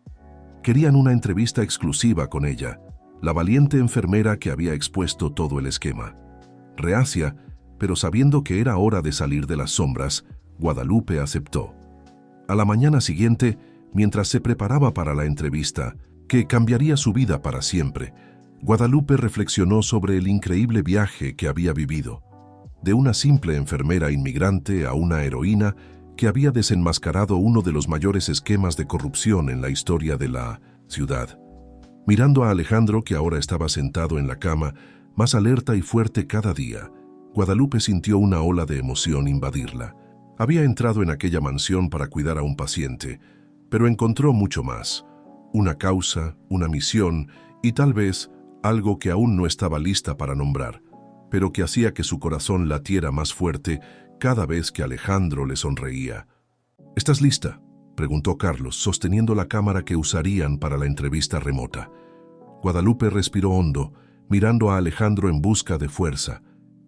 Querían una entrevista exclusiva con ella, la valiente enfermera que había expuesto todo el esquema. Reacia, pero sabiendo que era hora de salir de las sombras, Guadalupe aceptó. A la mañana siguiente, mientras se preparaba para la entrevista, que cambiaría su vida para siempre, Guadalupe reflexionó sobre el increíble viaje que había vivido. De una simple enfermera inmigrante a una heroína que había desenmascarado uno de los mayores esquemas de corrupción en la historia de la ciudad. Mirando a Alejandro, que ahora estaba sentado en la cama, más alerta y fuerte cada día, Guadalupe sintió una ola de emoción invadirla. Había entrado en aquella mansión para cuidar a un paciente, pero encontró mucho más. Una causa, una misión y tal vez algo que aún no estaba lista para nombrar, pero que hacía que su corazón latiera más fuerte cada vez que Alejandro le sonreía. ¿Estás lista?, preguntó Carlos, sosteniendo la cámara que usarían para la entrevista remota. Guadalupe respiró hondo, mirando a Alejandro en busca de fuerza.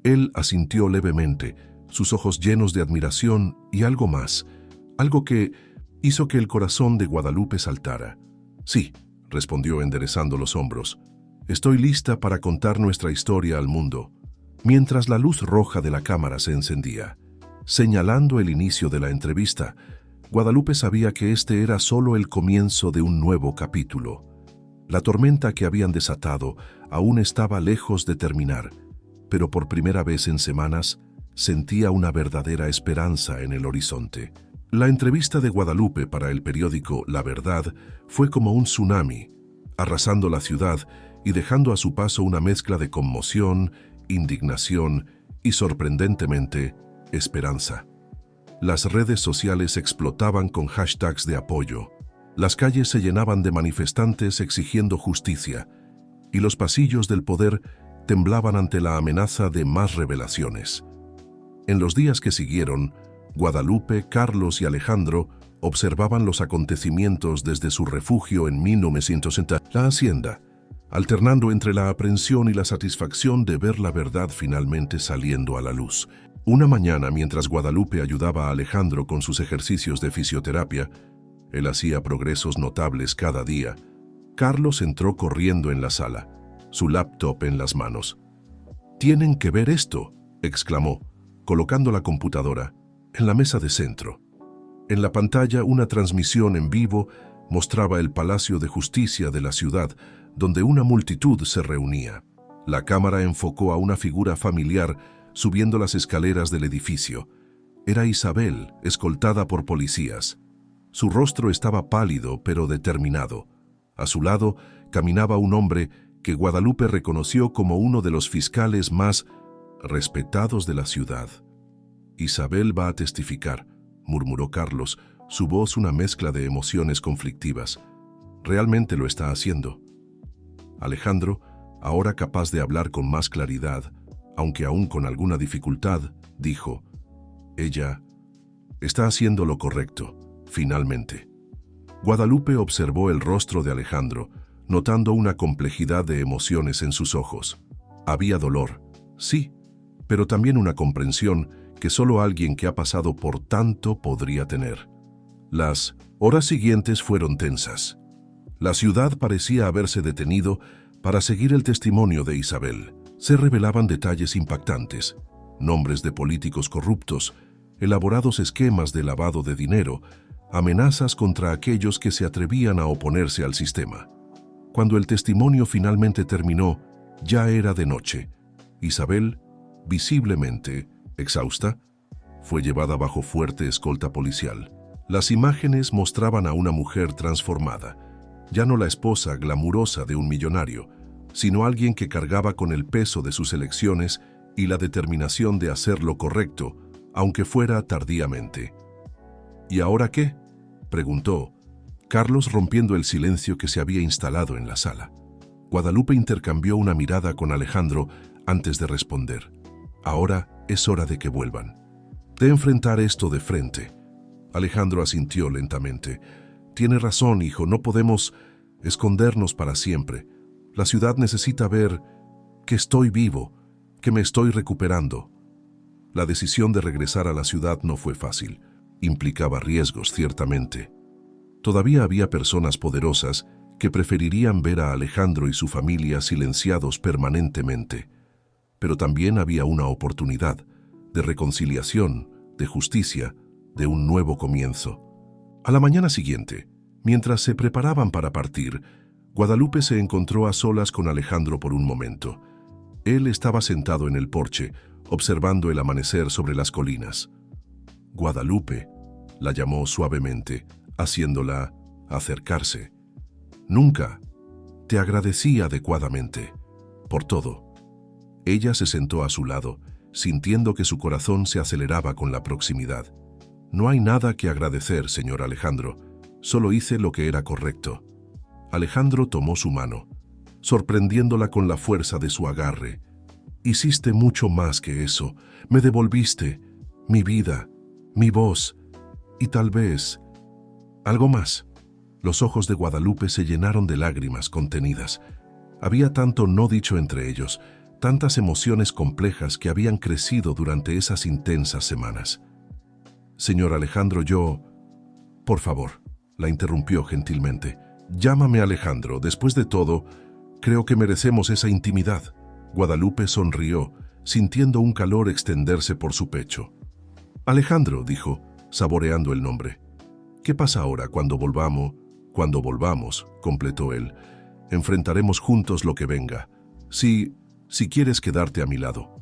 Él asintió levemente, sus ojos llenos de admiración y algo más, algo que hizo que el corazón de Guadalupe saltara. Sí, respondió enderezando los hombros. Estoy lista para contar nuestra historia al mundo. Mientras la luz roja de la cámara se encendía, señalando el inicio de la entrevista, Guadalupe sabía que este era solo el comienzo de un nuevo capítulo. La tormenta que habían desatado aún estaba lejos de terminar, pero por primera vez en semanas sentía una verdadera esperanza en el horizonte. La entrevista de Guadalupe para el periódico La Verdad fue como un tsunami, arrasando la ciudad y dejando a su paso una mezcla de conmoción, indignación y, sorprendentemente, esperanza. Las redes sociales explotaban con hashtags de apoyo. Las calles se llenaban de manifestantes exigiendo justicia, y los pasillos del poder temblaban ante la amenaza de más revelaciones. En los días que siguieron, Guadalupe, Carlos y Alejandro observaban los acontecimientos desde su refugio en 1960, la hacienda, alternando entre la aprensión y la satisfacción de ver la verdad finalmente saliendo a la luz. Una mañana, mientras Guadalupe ayudaba a Alejandro con sus ejercicios de fisioterapia, él hacía progresos notables cada día, Carlos entró corriendo en la sala, su laptop en las manos. «Tienen que ver esto», exclamó, colocando la computadora en la mesa de centro. En la pantalla, una transmisión en vivo mostraba el Palacio de Justicia de la ciudad, donde una multitud se reunía. La cámara enfocó a una figura familiar subiendo las escaleras del edificio. Era Isabel, escoltada por policías. Su rostro estaba pálido pero determinado. A su lado caminaba un hombre que Guadalupe reconoció como uno de los fiscales más respetados de la ciudad. «Isabel va a testificar», murmuró Carlos, su voz una mezcla de emociones conflictivas. «Realmente lo está haciendo». Alejandro, ahora capaz de hablar con más claridad, aunque aún con alguna dificultad, dijo: «Ella está haciendo lo correcto, finalmente». Guadalupe observó el rostro de Alejandro, notando una complejidad de emociones en sus ojos. Había dolor, sí, pero también una comprensión que solo alguien que ha pasado por tanto podría tener. Las horas siguientes fueron tensas. La ciudad parecía haberse detenido para seguir el testimonio de Isabel. Se revelaban detalles impactantes. nombres de políticos corruptos, elaborados esquemas de lavado de dinero, amenazas contra aquellos que se atrevían a oponerse al sistema. Cuando el testimonio finalmente terminó, ya era de noche. Isabel, visiblemente exhausta, fue llevada bajo fuerte escolta policial. Las imágenes mostraban a una mujer transformada, ya no la esposa glamurosa de un millonario, sino alguien que cargaba con el peso de sus elecciones y la determinación de hacer lo correcto, aunque fuera tardíamente. ¿Y ahora qué?, preguntó Carlos, rompiendo el silencio que se había instalado en la sala. Guadalupe intercambió una mirada con Alejandro antes de responder. Ahora es hora de que vuelvan. De enfrentar esto de frente. Alejandro asintió lentamente. Tiene razón, hijo, no podemos escondernos para siempre. La ciudad necesita ver que estoy vivo, que me estoy recuperando. La decisión de regresar a la ciudad no fue fácil. Implicaba riesgos, ciertamente. Todavía había personas poderosas que preferirían ver a Alejandro y su familia silenciados permanentemente. Pero también había una oportunidad de reconciliación, de justicia, de un nuevo comienzo. A la mañana siguiente, mientras se preparaban para partir, Guadalupe se encontró a solas con Alejandro por un momento. Él estaba sentado en el porche, observando el amanecer sobre las colinas. Guadalupe, la llamó suavemente, haciéndola acercarse. Nunca te agradecí adecuadamente por todo. Ella se sentó a su lado, sintiendo que su corazón se aceleraba con la proximidad. No hay nada que agradecer, señor Alejandro. Solo hice lo que era correcto. Alejandro tomó su mano, sorprendiéndola con la fuerza de su agarre. Hiciste mucho más que eso. Me devolviste mi vida, mi voz y tal vez algo más. Los ojos de Guadalupe se llenaron de lágrimas contenidas. Había tanto no dicho entre ellos, tantas emociones complejas que habían crecido durante esas intensas semanas. Señor Alejandro, Por favor, la interrumpió gentilmente. Llámame Alejandro. Después de todo, creo que merecemos esa intimidad. Guadalupe sonrió, sintiendo un calor extenderse por su pecho. Alejandro, dijo, saboreando el nombre. ¿Qué pasa ahora cuando volvamos? Cuando volvamos, completó él, enfrentaremos juntos lo que venga. Si quieres quedarte a mi lado.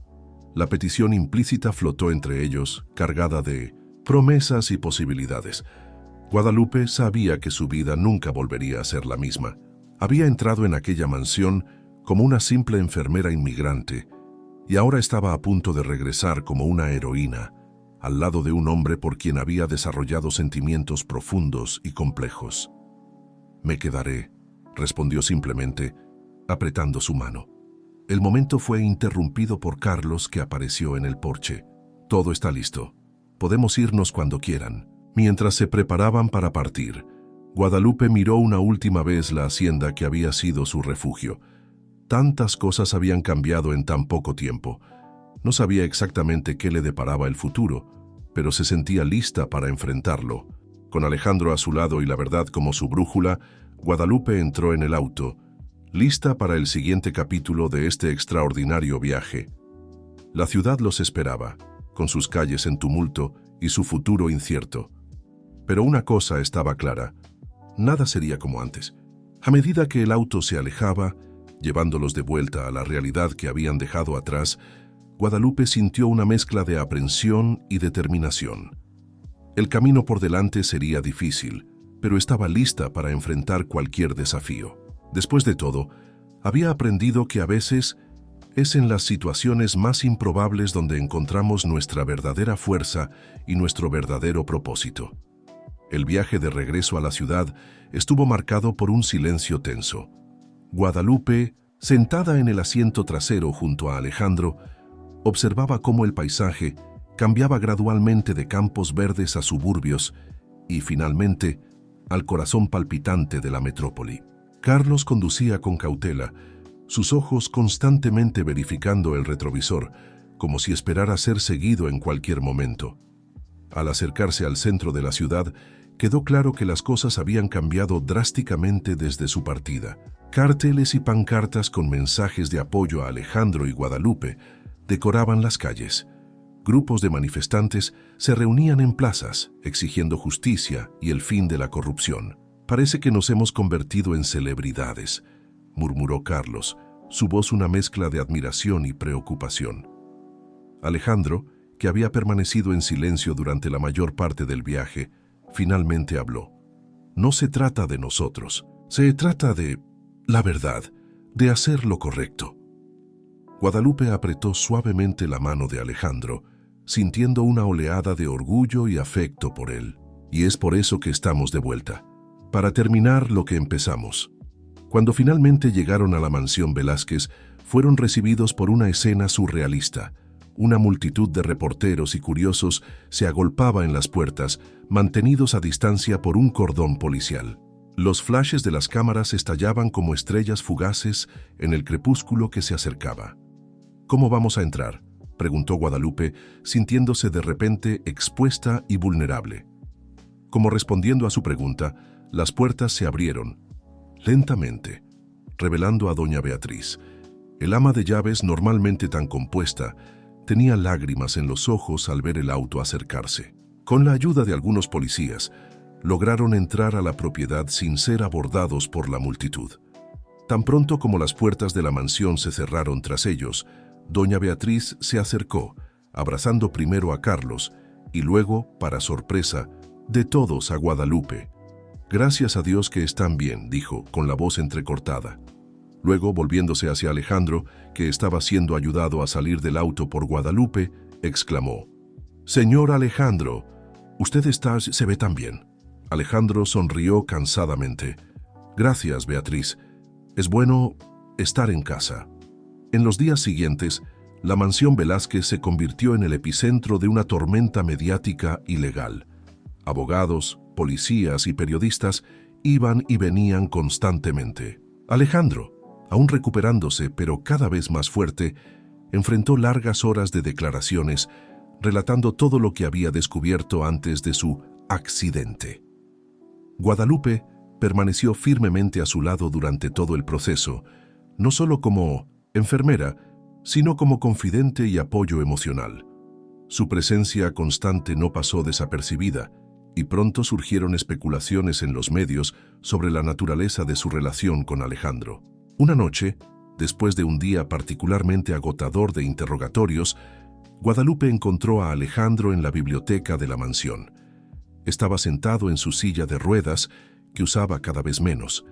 La petición implícita flotó entre ellos, cargada de promesas y posibilidades. Guadalupe sabía que su vida nunca volvería a ser la misma. Había entrado en aquella mansión como una simple enfermera inmigrante y ahora estaba a punto de regresar como una heroína, al lado de un hombre por quien había desarrollado sentimientos profundos y complejos. Me quedaré, respondió simplemente, apretando su mano. El momento fue interrumpido por Carlos, que apareció en el porche. Todo está listo. Podemos irnos cuando quieran. Mientras se preparaban para partir, Guadalupe miró una última vez la hacienda que había sido su refugio. Tantas cosas habían cambiado en tan poco tiempo. No sabía exactamente qué le deparaba el futuro, pero se sentía lista para enfrentarlo. Con Alejandro a su lado y la verdad como su brújula, Guadalupe entró en el auto, lista para el siguiente capítulo de este extraordinario viaje. La ciudad los esperaba, con sus calles en tumulto y su futuro incierto. Pero una cosa estaba clara: nada sería como antes. A medida que el auto se alejaba, llevándolos de vuelta a la realidad que habían dejado atrás, Guadalupe sintió una mezcla de aprensión y determinación. El camino por delante sería difícil, pero estaba lista para enfrentar cualquier desafío. Después de todo, había aprendido que a veces es en las situaciones más improbables donde encontramos nuestra verdadera fuerza y nuestro verdadero propósito. El viaje de regreso a la ciudad estuvo marcado por un silencio tenso. Guadalupe, sentada en el asiento trasero junto a Alejandro, observaba cómo el paisaje cambiaba gradualmente de campos verdes a suburbios y, finalmente, al corazón palpitante de la metrópoli. Carlos conducía con cautela, sus ojos constantemente verificando el retrovisor, como si esperara ser seguido en cualquier momento. Al acercarse al centro de la ciudad, quedó claro que las cosas habían cambiado drásticamente desde su partida. Carteles y pancartas con mensajes de apoyo a Alejandro y Guadalupe decoraban las calles. Grupos de manifestantes se reunían en plazas, exigiendo justicia y el fin de la corrupción. «Parece que nos hemos convertido en celebridades», murmuró Carlos, su voz una mezcla de admiración y preocupación. Alejandro, que había permanecido en silencio durante la mayor parte del viaje, finalmente habló. «No se trata de nosotros, se trata de la verdad, de hacer lo correcto». Guadalupe apretó suavemente la mano de Alejandro, sintiendo una oleada de orgullo y afecto por él. «Y es por eso que estamos de vuelta, para terminar lo que empezamos». Cuando finalmente llegaron a la mansión Velázquez, fueron recibidos por una escena surrealista. Una multitud de reporteros y curiosos se agolpaba en las puertas, mantenidos a distancia por un cordón policial. Los flashes de las cámaras estallaban como estrellas fugaces en el crepúsculo que se acercaba. «¿Cómo vamos a entrar?», preguntó Guadalupe, sintiéndose de repente expuesta y vulnerable. Como respondiendo a su pregunta, las puertas se abrieron, lentamente, revelando a doña Beatriz. El ama de llaves, normalmente tan compuesta, tenía lágrimas en los ojos al ver el auto acercarse. Con la ayuda de algunos policías, lograron entrar a la propiedad sin ser abordados por la multitud. Tan pronto como las puertas de la mansión se cerraron tras ellos, doña Beatriz se acercó, abrazando primero a Carlos y luego, para sorpresa de todos, a Guadalupe. «Gracias a Dios que están bien», dijo, con la voz entrecortada. Luego, volviéndose hacia Alejandro, que estaba siendo ayudado a salir del auto por Guadalupe, exclamó: «Señor Alejandro, usted se ve tan bien». Alejandro sonrió cansadamente. «Gracias, Beatriz. Es bueno estar en casa». En los días siguientes, la mansión Velázquez se convirtió en el epicentro de una tormenta mediática y legal. Abogados, policías y periodistas iban y venían constantemente. Alejandro, aún recuperándose pero cada vez más fuerte, enfrentó largas horas de declaraciones, relatando todo lo que había descubierto antes de su accidente. Guadalupe permaneció firmemente a su lado durante todo el proceso, no solo como enfermera, sino como confidente y apoyo emocional. Su presencia constante no pasó desapercibida, y pronto surgieron especulaciones en los medios sobre la naturaleza de su relación con Alejandro. Una noche, después de un día particularmente agotador de interrogatorios, Guadalupe encontró a Alejandro en la biblioteca de la mansión. Estaba sentado en su silla de ruedas, que usaba cada vez menos,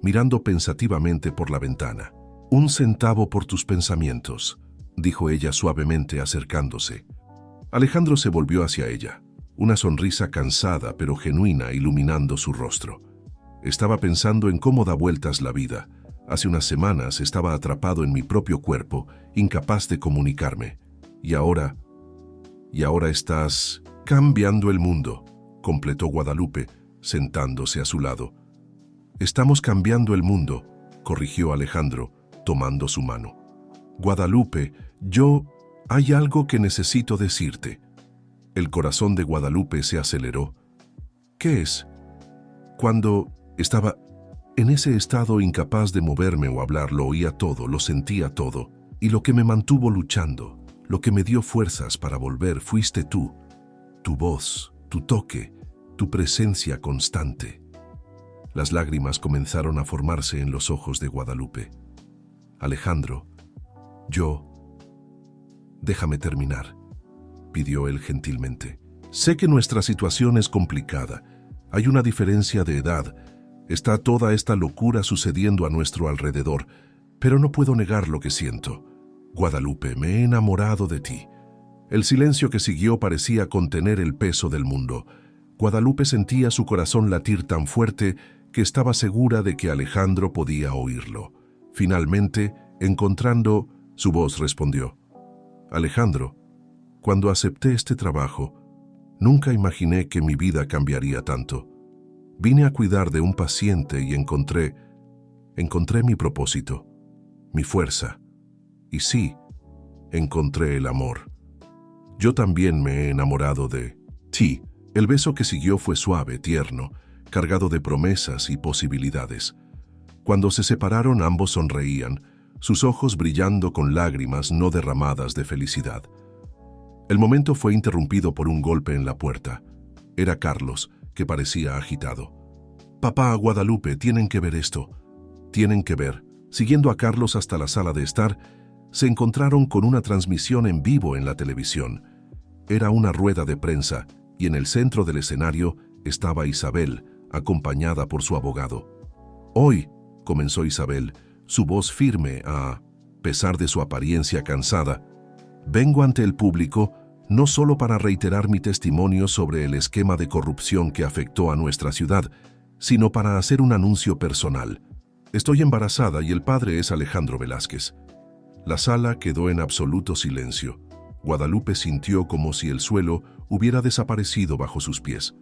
mirando pensativamente por la ventana. «Un centavo por tus pensamientos», dijo ella suavemente acercándose. Alejandro se volvió hacia ella, una sonrisa cansada pero genuina iluminando su rostro. Estaba pensando en cómo da vueltas la vida. Hace unas semanas estaba atrapado en mi propio cuerpo, incapaz de comunicarme. Y ahora estás cambiando el mundo, completó Guadalupe, sentándose a su lado. «Estamos cambiando el mundo», corrigió Alejandro, tomando su mano. «Guadalupe, hay algo que necesito decirte». El corazón de Guadalupe se aceleró. «¿Qué es?». «Cuando estaba en ese estado incapaz de moverme o hablar, lo oía todo, lo sentía todo. Y lo que me mantuvo luchando, lo que me dio fuerzas para volver, fuiste tú. Tu voz, tu toque, tu presencia constante». Las lágrimas comenzaron a formarse en los ojos de Guadalupe. «Alejandro, déjame terminar», pidió él gentilmente. «Sé que nuestra situación es complicada. Hay una diferencia de edad. Está toda esta locura sucediendo a nuestro alrededor. Pero no puedo negar lo que siento. Guadalupe, me he enamorado de ti». El silencio que siguió parecía contener el peso del mundo. Guadalupe sentía su corazón latir tan fuerte que estaba segura de que Alejandro podía oírlo. Finalmente, encontrando su voz, respondió: «Alejandro, cuando acepté este trabajo, nunca imaginé que mi vida cambiaría tanto. Vine a cuidar de un paciente y encontré mi propósito, mi fuerza. Y sí, encontré el amor. Yo también me he enamorado de ti». El beso que siguió fue suave, tierno, cargado de promesas y posibilidades. Cuando se separaron, ambos sonreían, sus ojos brillando con lágrimas no derramadas de felicidad. El momento fue interrumpido por un golpe en la puerta. Era Carlos, que parecía agitado. «Papá, Guadalupe, tienen que ver esto. Tienen que ver». Siguiendo a Carlos hasta la sala de estar, se encontraron con una transmisión en vivo en la televisión. Era una rueda de prensa y en el centro del escenario estaba Isabel, acompañada por su abogado. «Hoy», comenzó Isabel, su voz firme a pesar de su apariencia cansada, «vengo ante el público no solo para reiterar mi testimonio sobre el esquema de corrupción que afectó a nuestra ciudad, sino para hacer un anuncio personal. Estoy embarazada y el padre es Alejandro Velázquez». La sala quedó en absoluto silencio. Guadalupe sintió como si el suelo hubiera desaparecido bajo sus pies.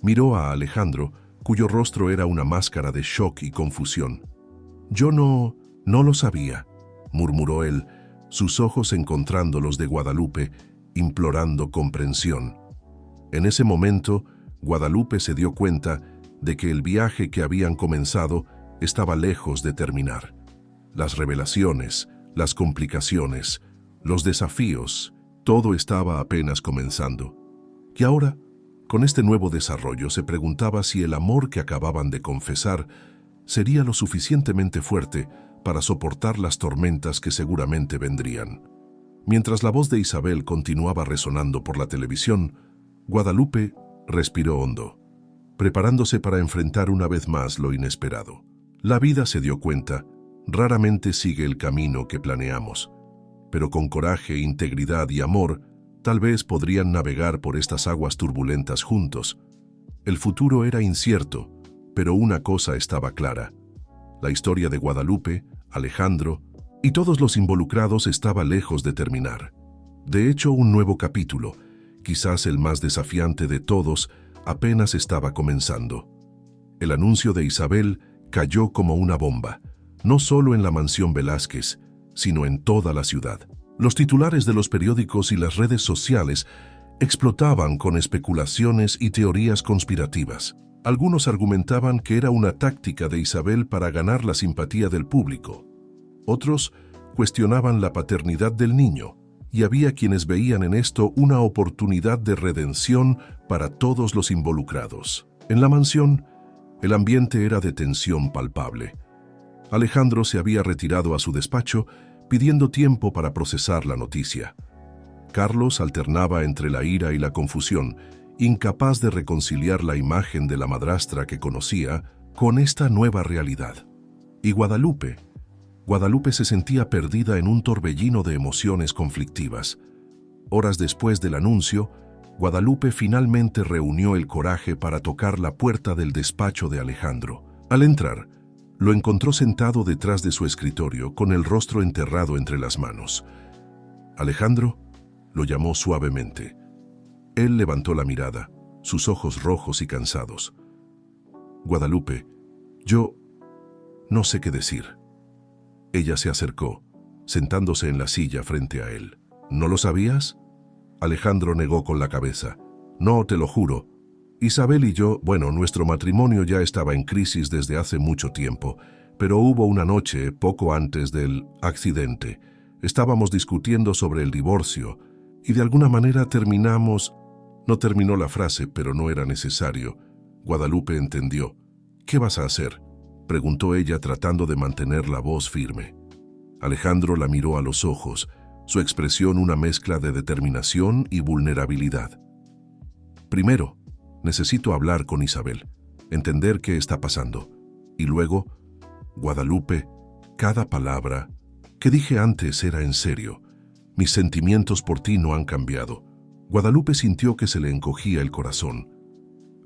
Miró a Alejandro, cuyo rostro era una máscara de shock y confusión. «Yo no lo sabía», murmuró él, sus ojos encontrando los de Guadalupe, implorando comprensión. En ese momento, Guadalupe se dio cuenta de que el viaje que habían comenzado estaba lejos de terminar. Las revelaciones, las complicaciones, los desafíos, todo estaba apenas comenzando. Y ahora, con este nuevo desarrollo, se preguntaba si el amor que acababan de confesar sería lo suficientemente fuerte para soportar las tormentas que seguramente vendrían. Mientras la voz de Isabel continuaba resonando por la televisión, Guadalupe respiró hondo, preparándose para enfrentar una vez más lo inesperado. La vida, se dio cuenta, raramente sigue el camino que planeamos, pero con coraje, integridad y amor, tal vez podrían navegar por estas aguas turbulentas juntos. El futuro era incierto, pero una cosa estaba clara. La historia de Guadalupe, Alejandro y todos los involucrados estaba lejos de terminar. De hecho, un nuevo capítulo, quizás el más desafiante de todos, apenas estaba comenzando. El anuncio de Isabel cayó como una bomba, no solo en la mansión Velázquez, sino en toda la ciudad. Los titulares de los periódicos y las redes sociales explotaban con especulaciones y teorías conspirativas. Algunos argumentaban que era una táctica de Isabel para ganar la simpatía del público. Otros cuestionaban la paternidad del niño, y había quienes veían en esto una oportunidad de redención para todos los involucrados. En la mansión, el ambiente era de tensión palpable. Alejandro se había retirado a su despacho, pidiendo tiempo para procesar la noticia. Carlos alternaba entre la ira y la confusión, incapaz de reconciliar la imagen de la madrastra que conocía con esta nueva realidad. Y Guadalupe se sentía perdida en un torbellino de emociones conflictivas. Horas después del anuncio, Guadalupe finalmente reunió el coraje para tocar la puerta del despacho de Alejandro. Al entrar, lo encontró sentado detrás de su escritorio, con el rostro enterrado entre las manos. «Alejandro», lo llamó suavemente. Él levantó la mirada, sus ojos rojos y cansados. «Guadalupe, yo no sé qué decir». Ella se acercó, sentándose en la silla frente a él. «¿No lo sabías?». Alejandro negó con la cabeza. «No, te lo juro. Isabel y yo, nuestro matrimonio ya estaba en crisis desde hace mucho tiempo, pero hubo una noche, poco antes del accidente. Estábamos discutiendo sobre el divorcio y de alguna manera terminamos». No terminó la frase, pero no era necesario. Guadalupe entendió. «¿Qué vas a hacer?», preguntó ella, tratando de mantener la voz firme. Alejandro la miró a los ojos, su expresión una mezcla de determinación y vulnerabilidad. «Primero, necesito hablar con Isabel, entender qué está pasando. Y luego, Guadalupe, cada palabra que dije antes era en serio. Mis sentimientos por ti no han cambiado». Guadalupe sintió que se le encogía el corazón.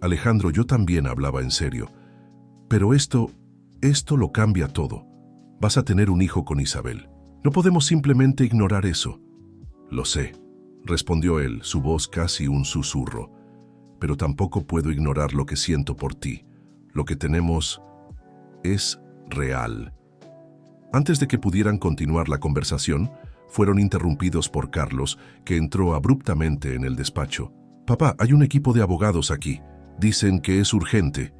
«Alejandro, yo también hablaba en serio. Pero esto lo cambia todo. Vas a tener un hijo con Isabel. No podemos simplemente ignorar eso». «Lo sé», respondió él, su voz casi un susurro. «Pero tampoco puedo ignorar lo que siento por ti. Lo que tenemos es real». Antes de que pudieran continuar la conversación, fueron interrumpidos por Carlos, que entró abruptamente en el despacho. «Papá, hay un equipo de abogados aquí. Dicen que es urgente».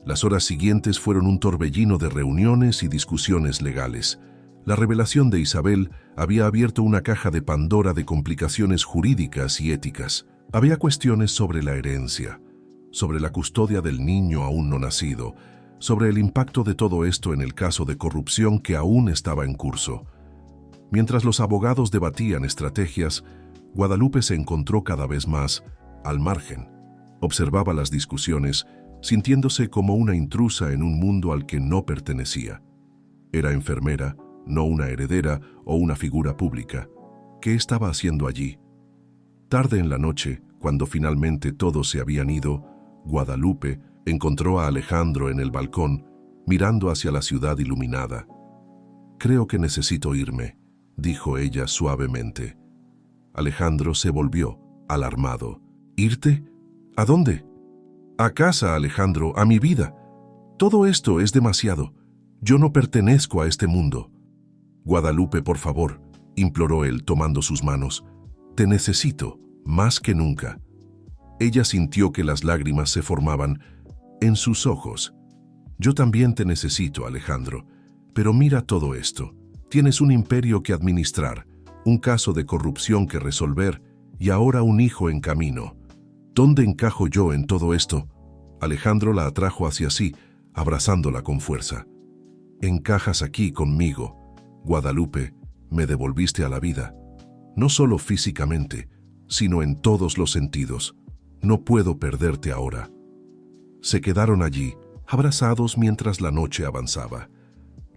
Las horas siguientes fueron un torbellino de reuniones y discusiones legales. La revelación de Isabel había abierto una caja de Pandora de complicaciones jurídicas y éticas. Había cuestiones sobre la herencia, sobre la custodia del niño aún no nacido, sobre el impacto de todo esto en el caso de corrupción que aún estaba en curso. Mientras los abogados debatían estrategias, Guadalupe se encontró cada vez más al margen. Observaba las discusiones, sintiéndose como una intrusa en un mundo al que no pertenecía. Era enfermera, no una heredera o una figura pública. ¿Qué estaba haciendo allí? Tarde en la noche, cuando finalmente todos se habían ido, Guadalupe encontró a Alejandro en el balcón, mirando hacia la ciudad iluminada. «Creo que necesito irme», dijo ella suavemente. Alejandro se volvió, alarmado. «¿Irte? ¿A dónde?» «A casa, Alejandro, a mi vida. Todo esto es demasiado. Yo no pertenezco a este mundo». «Guadalupe, por favor», imploró él tomando sus manos. «Te necesito, más que nunca». Ella sintió que las lágrimas se formaban en sus ojos. «Yo también te necesito, Alejandro. Pero mira todo esto. Tienes un imperio que administrar, un caso de corrupción que resolver y ahora un hijo en camino. ¿Dónde encajo yo en todo esto?» Alejandro la atrajo hacia sí, abrazándola con fuerza. «Encajas aquí conmigo. Guadalupe, me devolviste a la vida. No solo físicamente, sino en todos los sentidos. No puedo perderte ahora». Se quedaron allí, abrazados mientras la noche avanzaba.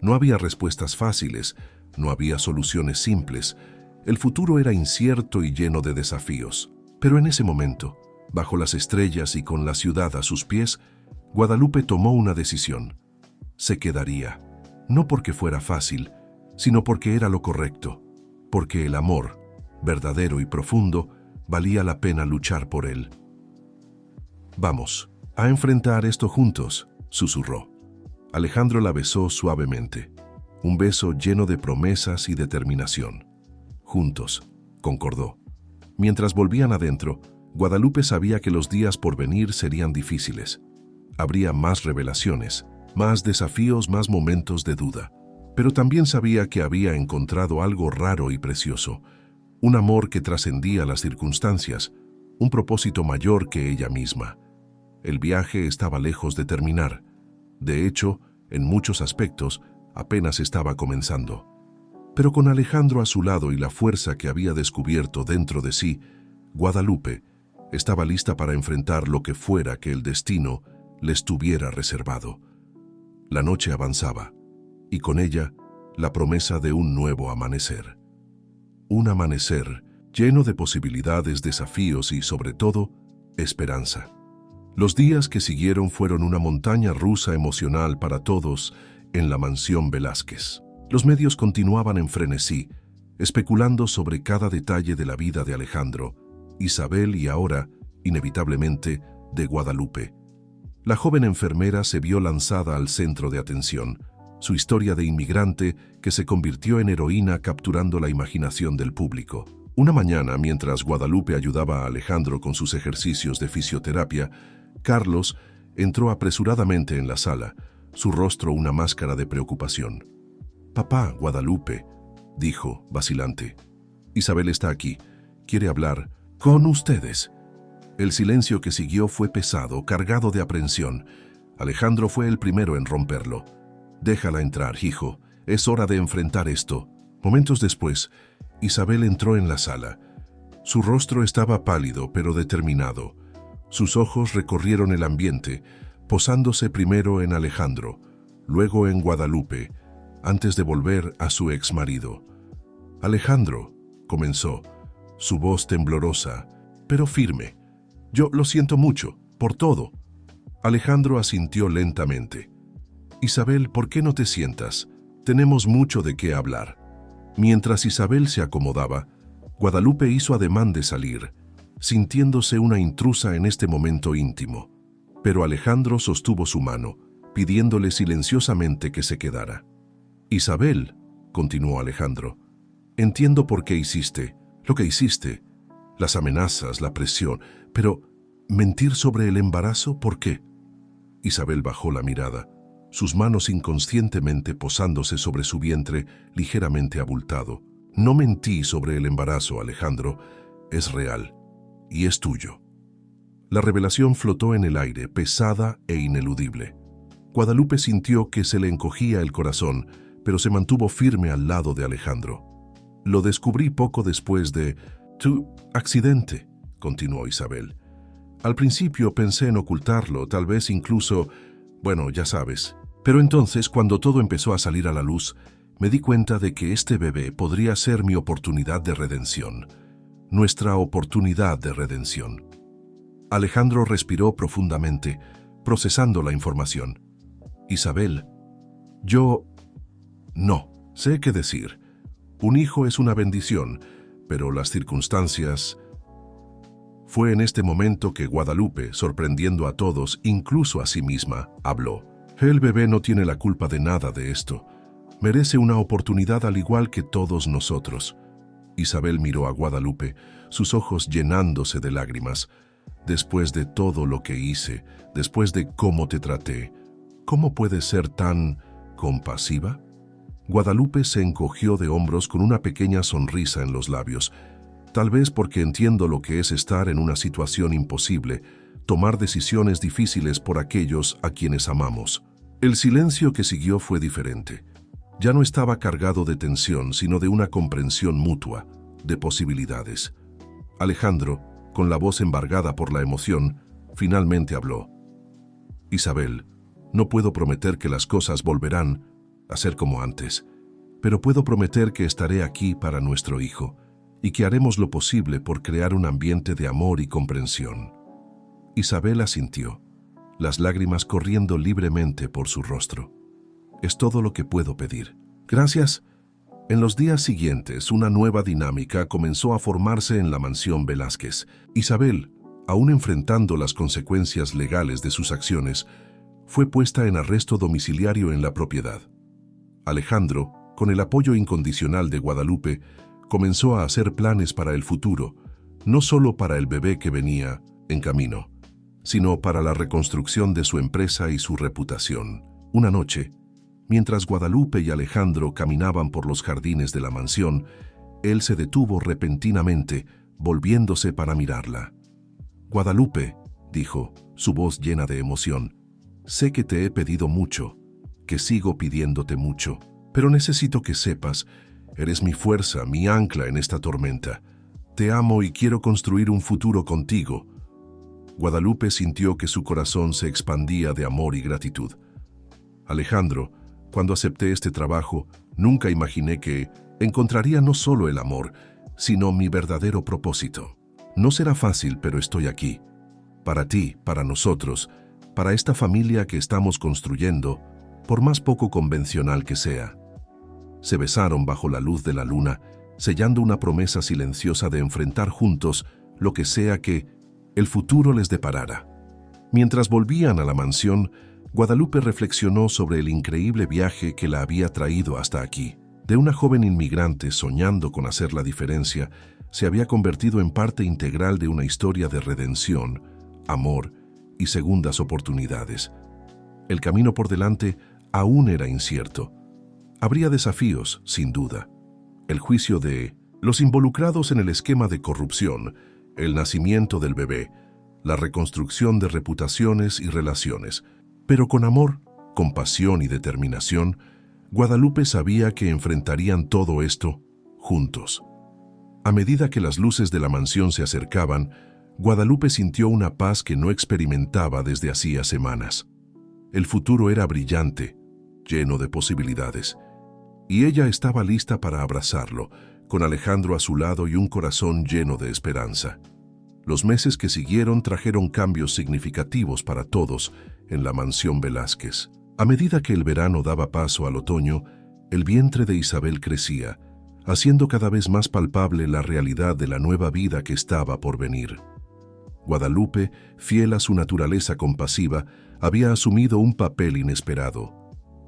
No había respuestas fáciles, no había soluciones simples. El futuro era incierto y lleno de desafíos. Pero en ese momento, bajo las estrellas y con la ciudad a sus pies, Guadalupe tomó una decisión. Se quedaría, no porque fuera fácil, sino porque era lo correcto, porque el amor, verdadero y profundo, valía la pena luchar por él. «Vamos a enfrentar esto juntos», susurró. Alejandro la besó suavemente, un beso lleno de promesas y determinación. «Juntos», concordó. Mientras volvían adentro, Guadalupe sabía que los días por venir serían difíciles. Habría más revelaciones, más desafíos, más momentos de duda. Pero también sabía que había encontrado algo raro y precioso, un amor que trascendía las circunstancias, un propósito mayor que ella misma. El viaje estaba lejos de terminar. De hecho, en muchos aspectos, apenas estaba comenzando. Pero con Alejandro a su lado y la fuerza que había descubierto dentro de sí, Guadalupe estaba lista para enfrentar lo que fuera que el destino les tuviera reservado. La noche avanzaba, y con ella la promesa de un nuevo amanecer. Un amanecer lleno de posibilidades, desafíos y, sobre todo, esperanza. Los días que siguieron fueron una montaña rusa emocional para todos en la mansión Velázquez. Los medios continuaban en frenesí, especulando sobre cada detalle de la vida de Alejandro, Isabel y ahora, inevitablemente, de Guadalupe. La joven enfermera se vio lanzada al centro de atención, su historia de inmigrante que se convirtió en heroína capturando la imaginación del público. Una mañana, mientras Guadalupe ayudaba a Alejandro con sus ejercicios de fisioterapia, Carlos entró apresuradamente en la sala, su rostro una máscara de preocupación. «Papá, Guadalupe», dijo, vacilante. «Isabel está aquí. Quiere hablar con ustedes». El silencio que siguió fue pesado, cargado de aprensión. Alejandro fue el primero en romperlo. «Déjala entrar, hijo. Es hora de enfrentar esto». Momentos después, Isabel entró en la sala. Su rostro estaba pálido, pero determinado. Sus ojos recorrieron el ambiente, posándose primero en Alejandro, luego en Guadalupe, antes de volver a su exmarido. «Alejandro», comenzó, su voz temblorosa, pero firme. «Yo lo siento mucho, por todo». Alejandro asintió lentamente. «Isabel, ¿por qué no te sientas? Tenemos mucho de qué hablar». Mientras Isabel se acomodaba, Guadalupe hizo ademán de salir, sintiéndose una intrusa en este momento íntimo. Pero Alejandro sostuvo su mano, pidiéndole silenciosamente que se quedara. «Isabel», continuó Alejandro, «entiendo por qué hiciste lo que hiciste, las amenazas, la presión, pero ¿mentir sobre el embarazo? ¿Por qué?» Isabel bajó la mirada. sus manos inconscientemente posándose sobre su vientre ligeramente abultado. No mentí sobre el embarazo, Alejandro. Es real. Y es tuyo. La revelación flotó en el aire, pesada e ineludible. Guadalupe sintió que se le encogía el corazón, pero se mantuvo firme al lado de Alejandro. Lo descubrí poco después de tu accidente, continuó Isabel. Al principio pensé en ocultarlo, tal vez incluso, bueno, ya sabes. Pero entonces, cuando todo empezó a salir a la luz, me di cuenta de que este bebé podría ser mi oportunidad de redención. Nuestra oportunidad de redención. Alejandro respiró profundamente, procesando la información. Isabel, no sé qué decir. Un hijo es una bendición, pero las circunstancias... Fue en este momento que Guadalupe, sorprendiendo a todos, incluso a sí misma, habló. El bebé no tiene la culpa de nada de esto. Merece una oportunidad al igual que todos nosotros. Isabel miró a Guadalupe, sus ojos llenándose de lágrimas. Después de todo lo que hice, después de cómo te traté, ¿cómo puedes ser tan compasiva? Guadalupe se encogió de hombros con una pequeña sonrisa en los labios. Tal vez porque entiendo lo que es estar en una situación imposible, tomar decisiones difíciles por aquellos a quienes amamos. El silencio que siguió fue diferente. Ya no estaba cargado de tensión, sino de una comprensión mutua, de posibilidades. Alejandro, con la voz embargada por la emoción, finalmente habló. Isabel, no puedo prometer que las cosas volverán a ser como antes, pero puedo prometer que estaré aquí para nuestro hijo y que haremos lo posible por crear un ambiente de amor y comprensión. Isabel asintió, las lágrimas corriendo libremente por su rostro. Es todo lo que puedo pedir. Gracias. En los días siguientes, una nueva dinámica comenzó a formarse en la mansión Velázquez. Isabel, aún enfrentando las consecuencias legales de sus acciones, fue puesta en arresto domiciliario en la propiedad. Alejandro, con el apoyo incondicional de Guadalupe, comenzó a hacer planes para el futuro, no solo para el bebé que venía en camino, sino para la reconstrucción de su empresa y su reputación. Una noche, mientras Guadalupe y Alejandro caminaban por los jardines de la mansión, él se detuvo repentinamente, volviéndose para mirarla. Guadalupe, dijo, su voz llena de emoción, sé que te he pedido mucho, que sigo pidiéndote mucho, pero necesito que sepas, eres mi fuerza, mi ancla en esta tormenta. Te amo y quiero construir un futuro contigo. Guadalupe sintió que su corazón se expandía de amor y gratitud. Alejandro, cuando acepté este trabajo, nunca imaginé que encontraría no solo el amor, sino mi verdadero propósito. No será fácil, pero estoy aquí. Para ti, para nosotros, para esta familia que estamos construyendo, por más poco convencional que sea. Se besaron bajo la luz de la luna, sellando una promesa silenciosa de enfrentar juntos lo que sea que el futuro les deparara. Mientras volvían a la mansión, Guadalupe reflexionó sobre el increíble viaje que la había traído hasta aquí. De una joven inmigrante soñando con hacer la diferencia, se había convertido en parte integral de una historia de redención, amor y segundas oportunidades. El camino por delante aún era incierto. Habría desafíos, sin duda. El juicio de los involucrados en el esquema de corrupción, el nacimiento del bebé, la reconstrucción de reputaciones y relaciones. Pero con amor, compasión y determinación, Guadalupe sabía que enfrentarían todo esto juntos. A medida que las luces de la mansión se acercaban, Guadalupe sintió una paz que no experimentaba desde hacía semanas. El futuro era brillante, lleno de posibilidades, y ella estaba lista para abrazarlo, con Alejandro a su lado y un corazón lleno de esperanza. Los meses que siguieron trajeron cambios significativos para todos en la mansión Velázquez. A medida que el verano daba paso al otoño, el vientre de Isabel crecía, haciendo cada vez más palpable la realidad de la nueva vida que estaba por venir. Guadalupe, fiel a su naturaleza compasiva, había asumido un papel inesperado,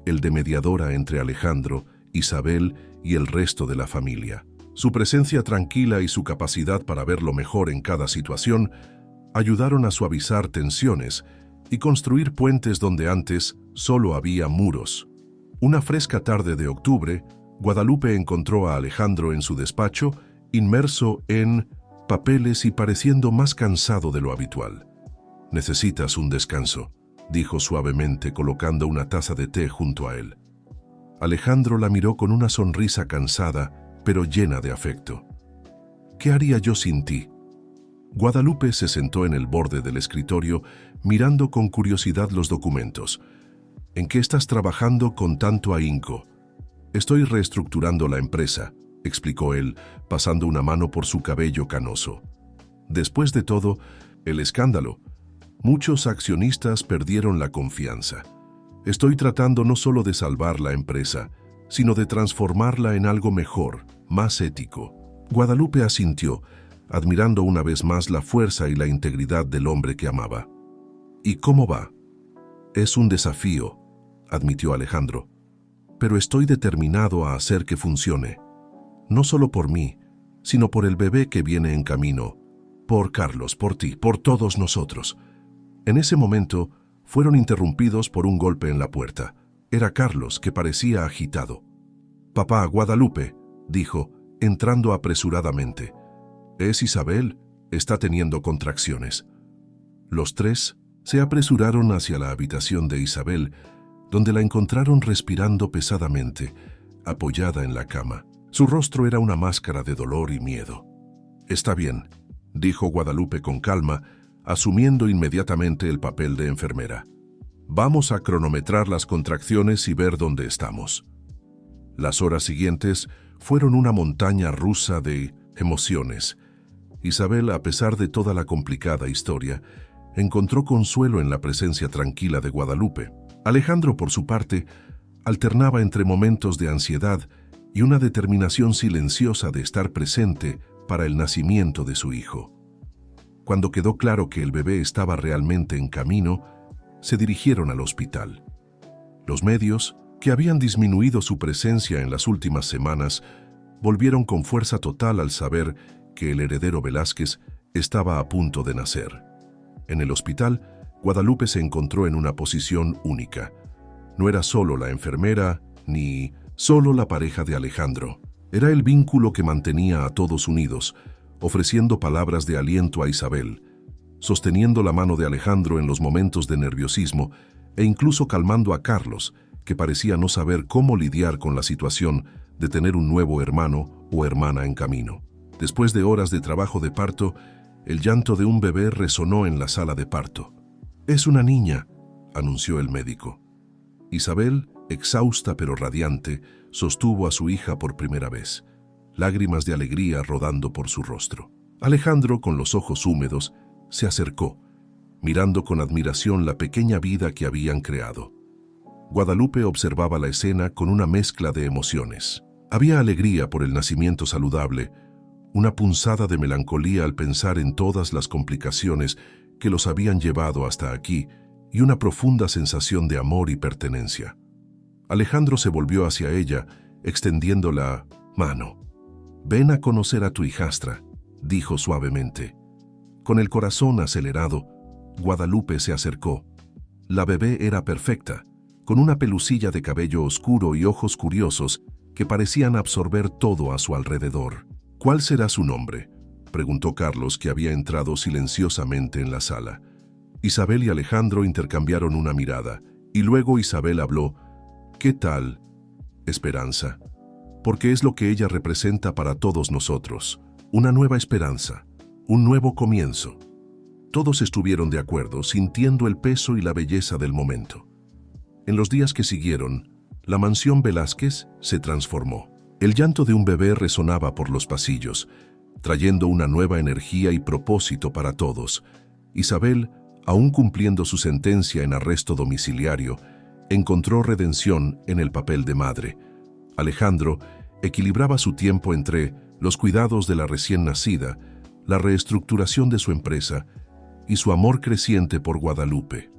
el de mediadora entre Alejandro, Isabel y el resto de la familia. Su presencia tranquila y su capacidad para ver lo mejor en cada situación ayudaron a suavizar tensiones y construir puentes donde antes solo había muros. Una fresca tarde de octubre, Guadalupe encontró a Alejandro en su despacho, inmerso en papeles y pareciendo más cansado de lo habitual. «Necesitas un descanso», dijo suavemente colocando una taza de té junto a él. Alejandro la miró con una sonrisa cansada, pero llena de afecto. «¿Qué haría yo sin ti?». Guadalupe se sentó en el borde del escritorio, mirando con curiosidad los documentos. «¿En qué estás trabajando con tanto ahínco?». «Estoy reestructurando la empresa», explicó él, pasando una mano por su cabello canoso. «Después de todo, el escándalo. Muchos accionistas perdieron la confianza. Estoy tratando no solo de salvar la empresa, sino de transformarla en algo mejor, más ético». Guadalupe asintió, admirando una vez más la fuerza y la integridad del hombre que amaba. «¿Y cómo va?». «Es un desafío», admitió Alejandro, «pero estoy determinado a hacer que funcione. No solo por mí, sino por el bebé que viene en camino, por Carlos, por ti, por todos nosotros». En ese momento, fueron interrumpidos por un golpe en la puerta. Era Carlos, que parecía agitado. «Papá, Guadalupe», dijo, entrando apresuradamente. «Es Isabel, está teniendo contracciones». Los tres se apresuraron hacia la habitación de Isabel, donde la encontraron respirando pesadamente, apoyada en la cama. Su rostro era una máscara de dolor y miedo. «Está bien», dijo Guadalupe con calma, asumiendo inmediatamente el papel de enfermera. «Vamos a cronometrar las contracciones y ver dónde estamos». Las horas siguientes fueron una montaña rusa de emociones. Isabel, a pesar de toda la complicada historia, encontró consuelo en la presencia tranquila de Guadalupe. Alejandro, por su parte, alternaba entre momentos de ansiedad y una determinación silenciosa de estar presente para el nacimiento de su hijo. Cuando quedó claro que el bebé estaba realmente en camino, se dirigieron al hospital. Los medios, que habían disminuido su presencia en las últimas semanas, volvieron con fuerza total al saber que el heredero Velázquez estaba a punto de nacer. En el hospital, Guadalupe se encontró en una posición única. No era solo la enfermera, ni solo la pareja de Alejandro. Era el vínculo que mantenía a todos unidos, ofreciendo palabras de aliento a Isabel, sosteniendo la mano de Alejandro en los momentos de nerviosismo e incluso calmando a Carlos, que parecía no saber cómo lidiar con la situación de tener un nuevo hermano o hermana en camino. Después de horas de trabajo de parto, el llanto de un bebé resonó en la sala de parto. «Es una niña», anunció el médico. Isabel, exhausta pero radiante, sostuvo a su hija por primera vez, lágrimas de alegría rodando por su rostro. Alejandro, con los ojos húmedos, se acercó, mirando con admiración la pequeña vida que habían creado. Guadalupe observaba la escena con una mezcla de emociones. Había alegría por el nacimiento saludable, una punzada de melancolía al pensar en todas las complicaciones que los habían llevado hasta aquí y una profunda sensación de amor y pertenencia. Alejandro se volvió hacia ella, extendiendo la mano. «Ven a conocer a tu hijastra», dijo suavemente. Con el corazón acelerado, Guadalupe se acercó. La bebé era perfecta, con una pelusilla de cabello oscuro y ojos curiosos que parecían absorber todo a su alrededor. «¿Cuál será su nombre?», preguntó Carlos, que había entrado silenciosamente en la sala. Isabel y Alejandro intercambiaron una mirada, y luego Isabel habló. «¿Qué tal, Esperanza?», porque es lo que ella representa para todos nosotros, una nueva esperanza, un nuevo comienzo. Todos estuvieron de acuerdo, sintiendo el peso y la belleza del momento. En los días que siguieron, la mansión Velázquez se transformó. El llanto de un bebé resonaba por los pasillos, trayendo una nueva energía y propósito para todos. Isabel, aún cumpliendo su sentencia en arresto domiciliario, encontró redención en el papel de madre. Alejandro equilibraba su tiempo entre los cuidados de la recién nacida, la reestructuración de su empresa y su amor creciente por Guadalupe.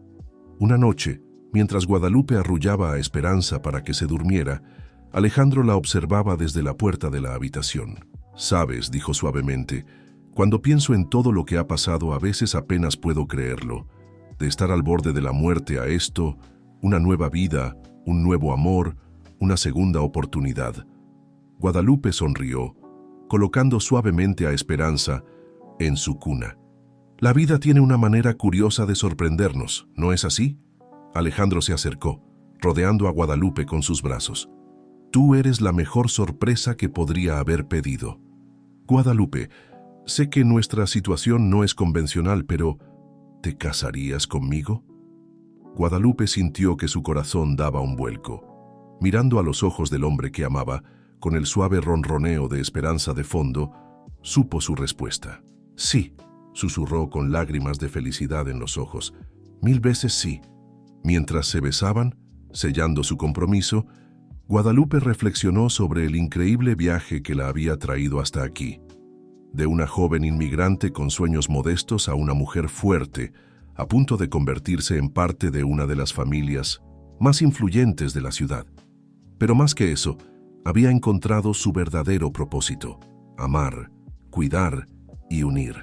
Una noche, mientras Guadalupe arrullaba a Esperanza para que se durmiera, Alejandro la observaba desde la puerta de la habitación. «Sabes», dijo suavemente, «cuando pienso en todo lo que ha pasado, a veces apenas puedo creerlo. de estar al borde de la muerte a esto, una nueva vida, un nuevo amor, una segunda oportunidad. Guadalupe sonrió, colocando suavemente a Esperanza en su cuna. La vida tiene una manera curiosa de sorprendernos, ¿no es así? Alejandro se acercó, rodeando a Guadalupe con sus brazos. Tú eres la mejor sorpresa que podría haber pedido. Guadalupe, sé que nuestra situación no es convencional, pero ¿te casarías conmigo? Guadalupe sintió que su corazón daba un vuelco. Mirando a los ojos del hombre que amaba, con el suave ronroneo de Esperanza de fondo, supo su respuesta. Sí, susurró con lágrimas de felicidad en los ojos. 1000 veces sí. Mientras se besaban, sellando su compromiso, Guadalupe reflexionó sobre el increíble viaje que la había traído hasta aquí. De una joven inmigrante con sueños modestos a una mujer fuerte, a punto de convertirse en parte de una de las familias más influyentes de la ciudad. Pero más que eso, había encontrado su verdadero propósito: amar, cuidar y unir.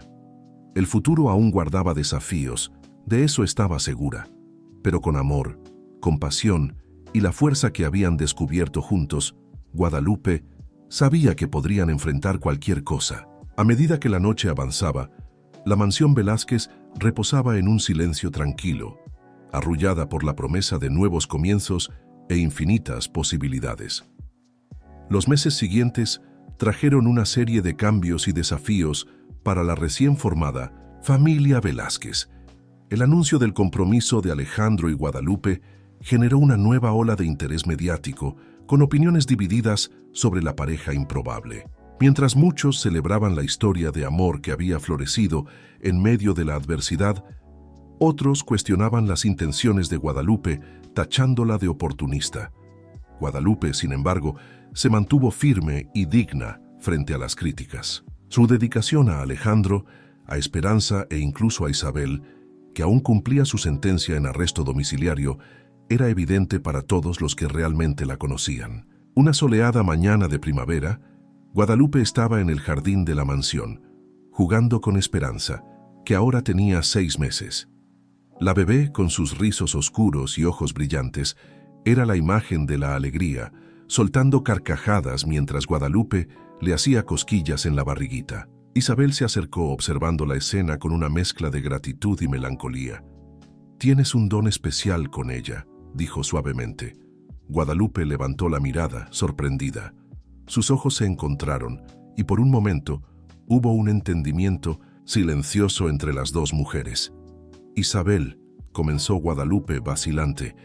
El futuro aún guardaba desafíos, de eso estaba segura, pero con amor, compasión y la fuerza que habían descubierto juntos, Guadalupe sabía que podrían enfrentar cualquier cosa. A medida que la noche avanzaba, la mansión Velázquez reposaba en un silencio tranquilo, arrullada por la promesa de nuevos comienzos e infinitas posibilidades. Los meses siguientes trajeron una serie de cambios y desafíos para la recién formada familia Velázquez. El anuncio del compromiso de Alejandro y Guadalupe generó una nueva ola de interés mediático, con opiniones divididas sobre la pareja improbable. Mientras muchos celebraban la historia de amor que había florecido en medio de la adversidad, otros cuestionaban las intenciones de Guadalupe, tachándola de oportunista. Guadalupe, sin embargo, se mantuvo firme y digna frente a las críticas. Su dedicación a Alejandro, a Esperanza e incluso a Isabel, que aún cumplía su sentencia en arresto domiciliario, era evidente para todos los que realmente la conocían. Una soleada mañana de primavera, Guadalupe estaba en el jardín de la mansión, jugando con Esperanza, que ahora tenía 6 meses. La bebé, con sus rizos oscuros y ojos brillantes, era la imagen de la alegría, soltando carcajadas mientras Guadalupe le hacía cosquillas en la barriguita. Isabel se acercó observando la escena con una mezcla de gratitud y melancolía. «Tienes un don especial con ella», dijo suavemente. Guadalupe levantó la mirada, sorprendida. Sus ojos se encontraron, y por un momento hubo un entendimiento silencioso entre las dos mujeres. «Isabel», comenzó Guadalupe vacilante,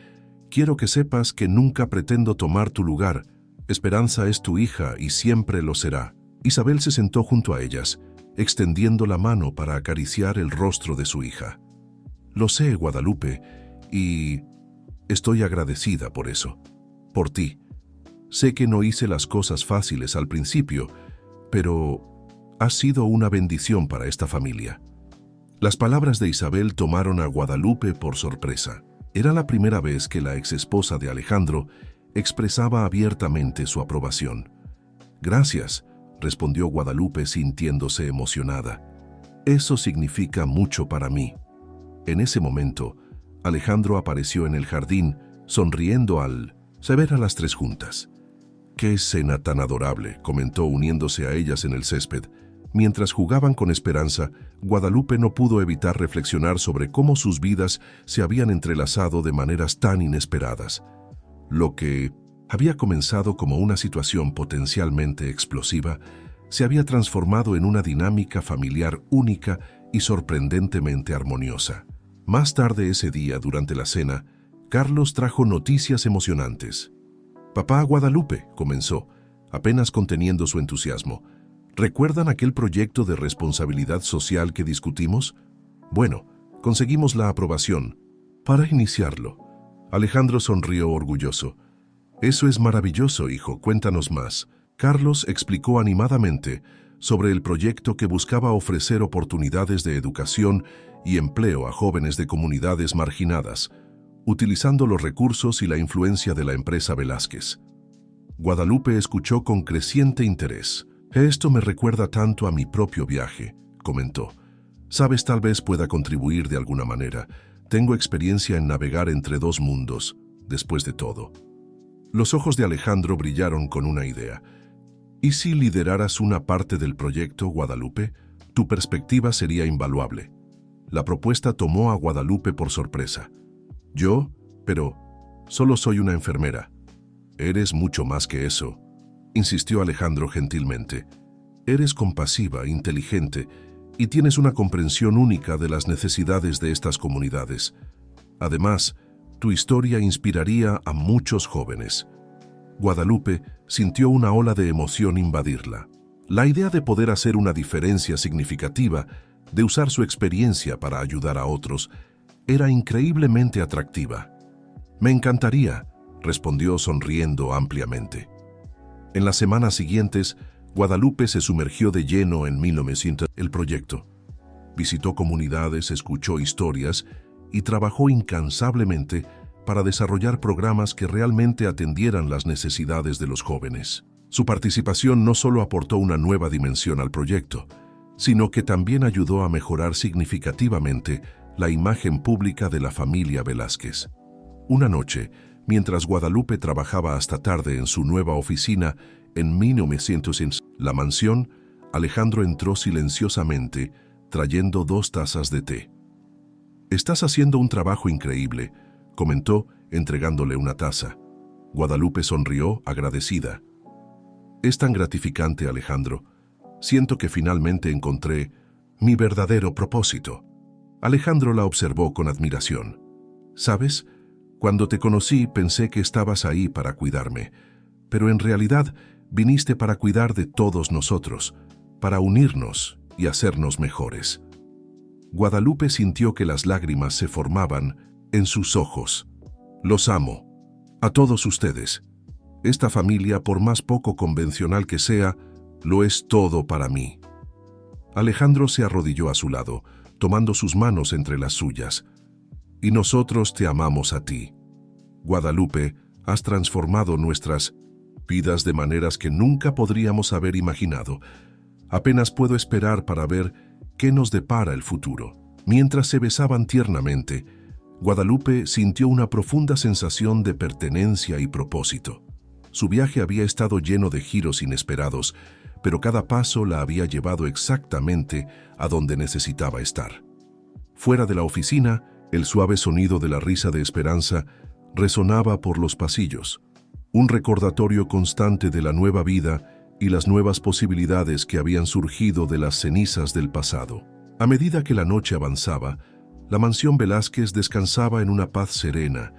«quiero que sepas que nunca pretendo tomar tu lugar. Esperanza es tu hija y siempre lo será». Isabel se sentó junto a ellas, extendiendo la mano para acariciar el rostro de su hija. «Lo sé, Guadalupe, y estoy agradecida por eso, por ti. Sé que no hice las cosas fáciles al principio, pero has sido una bendición para esta familia». Las palabras de Isabel tomaron a Guadalupe por sorpresa. Era la primera vez que la exesposa de Alejandro expresaba abiertamente su aprobación. «Gracias», respondió Guadalupe sintiéndose emocionada. «Eso significa mucho para mí». En ese momento, Alejandro apareció en el jardín, sonriendo al ver a las tres juntas. «Qué escena tan adorable», comentó uniéndose a ellas en el césped. Mientras jugaban con Esperanza, Guadalupe no pudo evitar reflexionar sobre cómo sus vidas se habían entrelazado de maneras tan inesperadas. Lo que había comenzado como una situación potencialmente explosiva, se había transformado en una dinámica familiar única y sorprendentemente armoniosa. Más tarde ese día, durante la cena, Carlos trajo noticias emocionantes. «Papá Guadalupe», comenzó, apenas conteniendo su entusiasmo, «¿recuerdan aquel proyecto de responsabilidad social que discutimos? Bueno, conseguimos la aprobación para iniciarlo». Alejandro sonrió orgulloso. «Eso es maravilloso, hijo, cuéntanos más». Carlos explicó animadamente sobre el proyecto que buscaba ofrecer oportunidades de educación y empleo a jóvenes de comunidades marginadas, utilizando los recursos y la influencia de la empresa Velázquez. Guadalupe escuchó con creciente interés. «Esto me recuerda tanto a mi propio viaje», comentó. «Sabes, tal vez pueda contribuir de alguna manera. Tengo experiencia en navegar entre dos mundos, después de todo. Los ojos de Alejandro brillaron con una idea. ¿Y si lideraras una parte del proyecto, Guadalupe? Tu perspectiva sería invaluable. La propuesta tomó a Guadalupe por sorpresa. ¿Yo? Pero solo soy una enfermera. Eres mucho más que eso, insistió Alejandro gentilmente. Eres compasiva, inteligente y tienes una comprensión única de las necesidades de estas comunidades. Además, tu historia inspiraría a muchos jóvenes. Guadalupe sintió una ola de emoción invadirla. La idea de poder hacer una diferencia significativa, de usar su experiencia para ayudar a otros, era increíblemente atractiva. Me encantaría, respondió sonriendo ampliamente. En las semanas siguientes, Guadalupe se sumergió de lleno en 1900 el proyecto. Visitó comunidades, escuchó historias y trabajó incansablemente para desarrollar programas que realmente atendieran las necesidades de los jóvenes. Su participación no solo aportó una nueva dimensión al proyecto, sino que también ayudó a mejorar significativamente la imagen pública de la familia Velázquez. Una noche, mientras Guadalupe trabajaba hasta tarde en su nueva oficina en 1900 en la mansión, Alejandro entró silenciosamente, trayendo 2 tazas de té. «Estás haciendo un trabajo increíble», comentó, entregándole una taza. Guadalupe sonrió, agradecida. «Es tan gratificante, Alejandro. Siento que finalmente encontré mi verdadero propósito». Alejandro la observó con admiración. «¿Sabes? Cuando te conocí pensé que estabas ahí para cuidarme, pero en realidad viniste para cuidar de todos nosotros, para unirnos y hacernos mejores». Guadalupe sintió que las lágrimas se formaban en sus ojos. «Los amo. A todos ustedes. Esta familia, por más poco convencional que sea, lo es todo para mí». Alejandro se arrodilló a su lado, tomando sus manos entre las suyas. «Y nosotros te amamos a ti. Guadalupe, has transformado nuestras vidas de maneras que nunca podríamos haber imaginado. Apenas puedo esperar para ver qué nos depara el futuro». Mientras se besaban tiernamente, Guadalupe sintió una profunda sensación de pertenencia y propósito. Su viaje había estado lleno de giros inesperados, pero cada paso la había llevado exactamente a donde necesitaba estar. Fuera de la oficina, el suave sonido de la risa de Esperanza resonaba por los pasillos, un recordatorio constante de la nueva vida y las nuevas posibilidades que habían surgido de las cenizas del pasado. A medida que la noche avanzaba, la mansión Velázquez descansaba en una paz serena,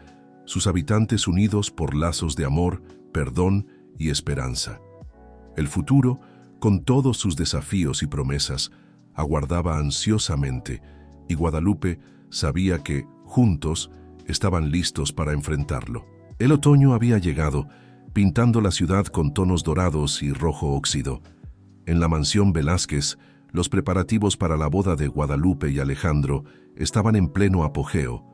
sus habitantes unidos por lazos de amor, perdón y esperanza. El futuro, con todos sus desafíos y promesas, aguardaba ansiosamente, y Guadalupe sabía que, juntos, estaban listos para enfrentarlo. El otoño había llegado, pintando la ciudad con tonos dorados y rojo óxido. En la mansión Velázquez, los preparativos para la boda de Guadalupe y Alejandro estaban en pleno apogeo.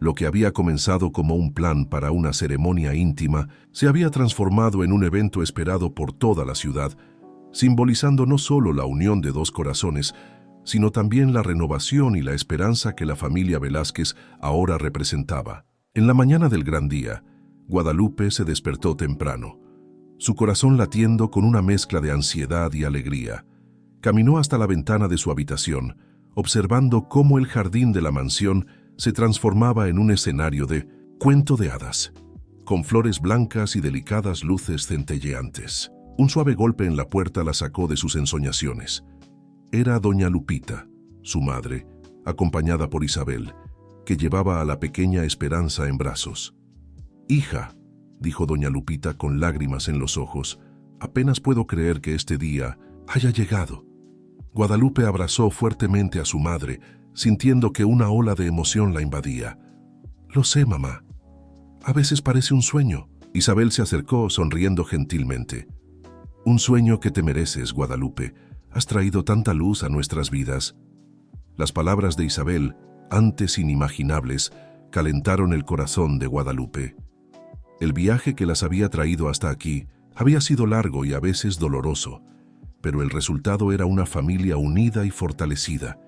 Lo que había comenzado como un plan para una ceremonia íntima se había transformado en un evento esperado por toda la ciudad, simbolizando no solo la unión de 2 corazones, sino también la renovación y la esperanza que la familia Velázquez ahora representaba. En la mañana del gran día, Guadalupe se despertó temprano, su corazón latiendo con una mezcla de ansiedad y alegría. Caminó hasta la ventana de su habitación, observando cómo el jardín de la mansión se transformaba en un escenario de cuento de hadas, con flores blancas y delicadas luces centelleantes. Un suave golpe en la puerta la sacó de sus ensoñaciones. Era doña Lupita, su madre, acompañada por Isabel, que llevaba a la pequeña Esperanza en brazos. «Hija», dijo doña Lupita con lágrimas en los ojos, «apenas puedo creer que este día haya llegado». Guadalupe abrazó fuertemente a su madre, sintiendo que una ola de emoción la invadía. «Lo sé, mamá. A veces parece un sueño». Isabel se acercó sonriendo gentilmente. «Un sueño que te mereces, Guadalupe. Has traído tanta luz a nuestras vidas». Las palabras de Isabel, antes inimaginables, calentaron el corazón de Guadalupe. El viaje que las había traído hasta aquí había sido largo y a veces doloroso, pero el resultado era una familia unida y fortalecida.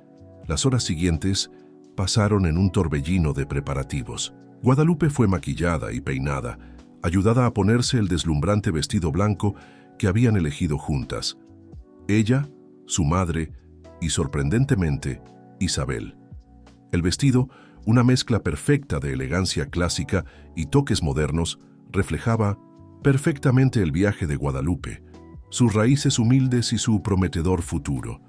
Las horas siguientes pasaron en un torbellino de preparativos. Guadalupe fue maquillada y peinada, ayudada a ponerse el deslumbrante vestido blanco que habían elegido juntas. Ella, su madre y, sorprendentemente, Isabel. El vestido, una mezcla perfecta de elegancia clásica y toques modernos, reflejaba perfectamente el viaje de Guadalupe, sus raíces humildes y su prometedor futuro.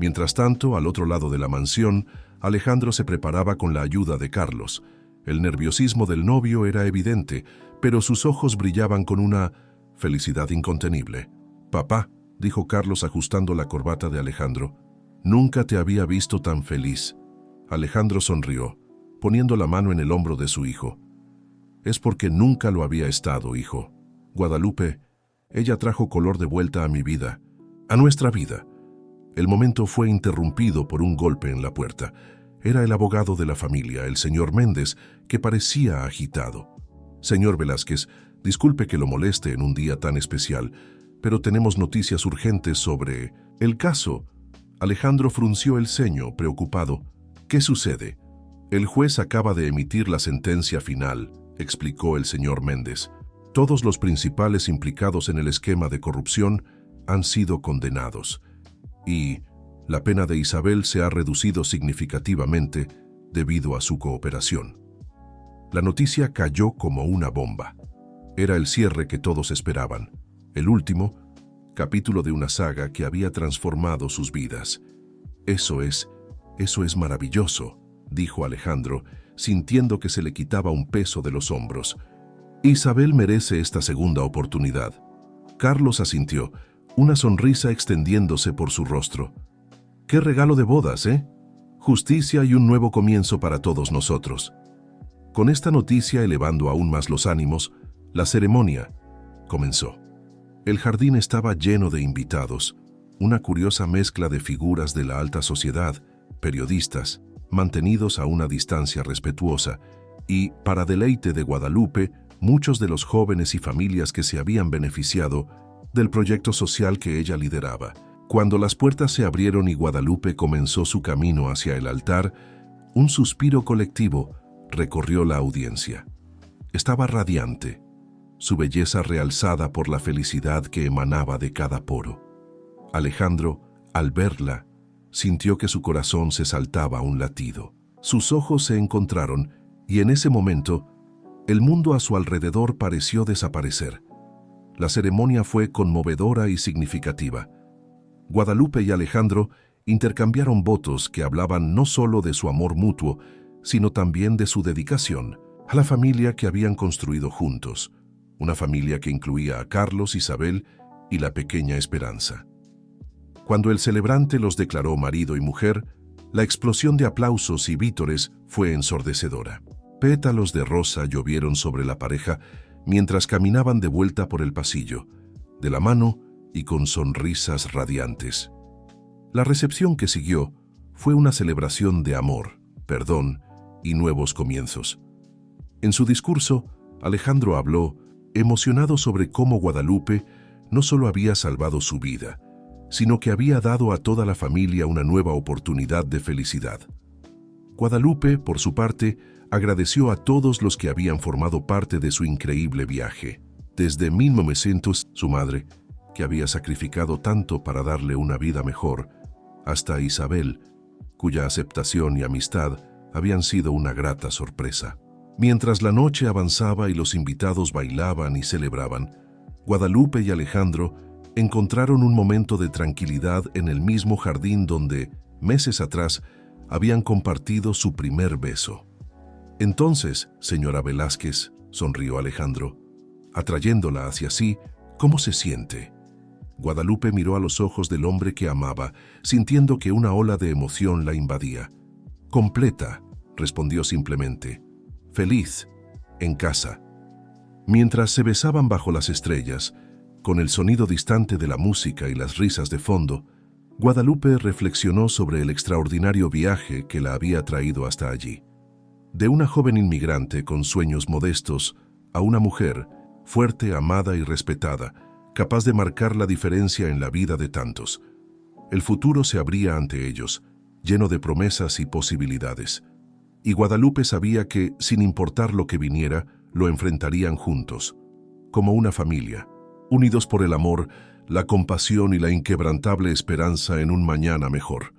Mientras tanto, al otro lado de la mansión, Alejandro se preparaba con la ayuda de Carlos. El nerviosismo del novio era evidente, pero sus ojos brillaban con una felicidad incontenible. «Papá», dijo Carlos ajustando la corbata de Alejandro, «nunca te había visto tan feliz». Alejandro sonrió, poniendo la mano en el hombro de su hijo. «Es porque nunca lo había estado, hijo. Guadalupe, ella trajo color de vuelta a mi vida, a nuestra vida». El momento fue interrumpido por un golpe en la puerta. Era el abogado de la familia, el señor Méndez, que parecía agitado. «Señor Velázquez, disculpe que lo moleste en un día tan especial, pero tenemos noticias urgentes sobre el caso». Alejandro frunció el ceño, preocupado. «¿Qué sucede?» «El juez acaba de emitir la sentencia final», explicó el señor Méndez. «Todos los principales implicados en el esquema de corrupción han sido condenados. Y la pena de Isabel se ha reducido significativamente debido a su cooperación». La noticia cayó como una bomba. Era el cierre que todos esperaban, el último capítulo de una saga que había transformado sus vidas. Eso es maravilloso», dijo Alejandro, sintiendo que se le quitaba un peso de los hombros. «Isabel merece esta segunda oportunidad». Carlos asintió, una sonrisa extendiéndose por su rostro. «Qué regalo de bodas, ¿eh? Justicia y un nuevo comienzo para todos nosotros». Con esta noticia elevando aún más los ánimos, la ceremonia comenzó. El jardín estaba lleno de invitados, una curiosa mezcla de figuras de la alta sociedad, periodistas, mantenidos a una distancia respetuosa, y, para deleite de Guadalupe, muchos de los jóvenes y familias que se habían beneficiado del proyecto social que ella lideraba. Cuando las puertas se abrieron y Guadalupe comenzó su camino hacia el altar, un suspiro colectivo recorrió la audiencia. Estaba radiante, su belleza realzada por la felicidad que emanaba de cada poro. Alejandro, al verla, sintió que su corazón se saltaba a un latido. Sus ojos se encontraron y en ese momento, el mundo a su alrededor pareció desaparecer. La ceremonia fue conmovedora y significativa. Guadalupe y Alejandro intercambiaron votos que hablaban no solo de su amor mutuo, sino también de su dedicación a la familia que habían construido juntos, una familia que incluía a Carlos, Isabel y la pequeña Esperanza. Cuando el celebrante los declaró marido y mujer, la explosión de aplausos y vítores fue ensordecedora. Pétalos de rosa llovieron sobre la pareja mientras caminaban de vuelta por el pasillo, de la mano y con sonrisas radiantes. La recepción que siguió fue una celebración de amor, perdón y nuevos comienzos. En su discurso, Alejandro habló, emocionado sobre cómo Guadalupe no solo había salvado su vida, sino que había dado a toda la familia una nueva oportunidad de felicidad. Guadalupe, por su parte, agradeció a todos los que habían formado parte de su increíble viaje. Desde 1900, su madre, que había sacrificado tanto para darle una vida mejor, hasta Isabel, cuya aceptación y amistad habían sido una grata sorpresa. Mientras la noche avanzaba y los invitados bailaban y celebraban, Guadalupe y Alejandro encontraron un momento de tranquilidad en el mismo jardín donde, meses atrás, habían compartido su primer beso. «Entonces, señora Velázquez», sonrió Alejandro, atrayéndola hacia sí, «¿cómo se siente?». Guadalupe miró a los ojos del hombre que amaba, sintiendo que una ola de emoción la invadía. «Completa», respondió simplemente. «Feliz, en casa». Mientras se besaban bajo las estrellas, con el sonido distante de la música y las risas de fondo, Guadalupe reflexionó sobre el extraordinario viaje que la había traído hasta allí. De una joven inmigrante con sueños modestos a una mujer fuerte, amada y respetada, capaz de marcar la diferencia en la vida de tantos. El futuro se abría ante ellos, lleno de promesas y posibilidades. y Guadalupe sabía que, sin importar lo que viniera, lo enfrentarían juntos, como una familia, unidos por el amor, la compasión y la inquebrantable esperanza en un mañana mejor.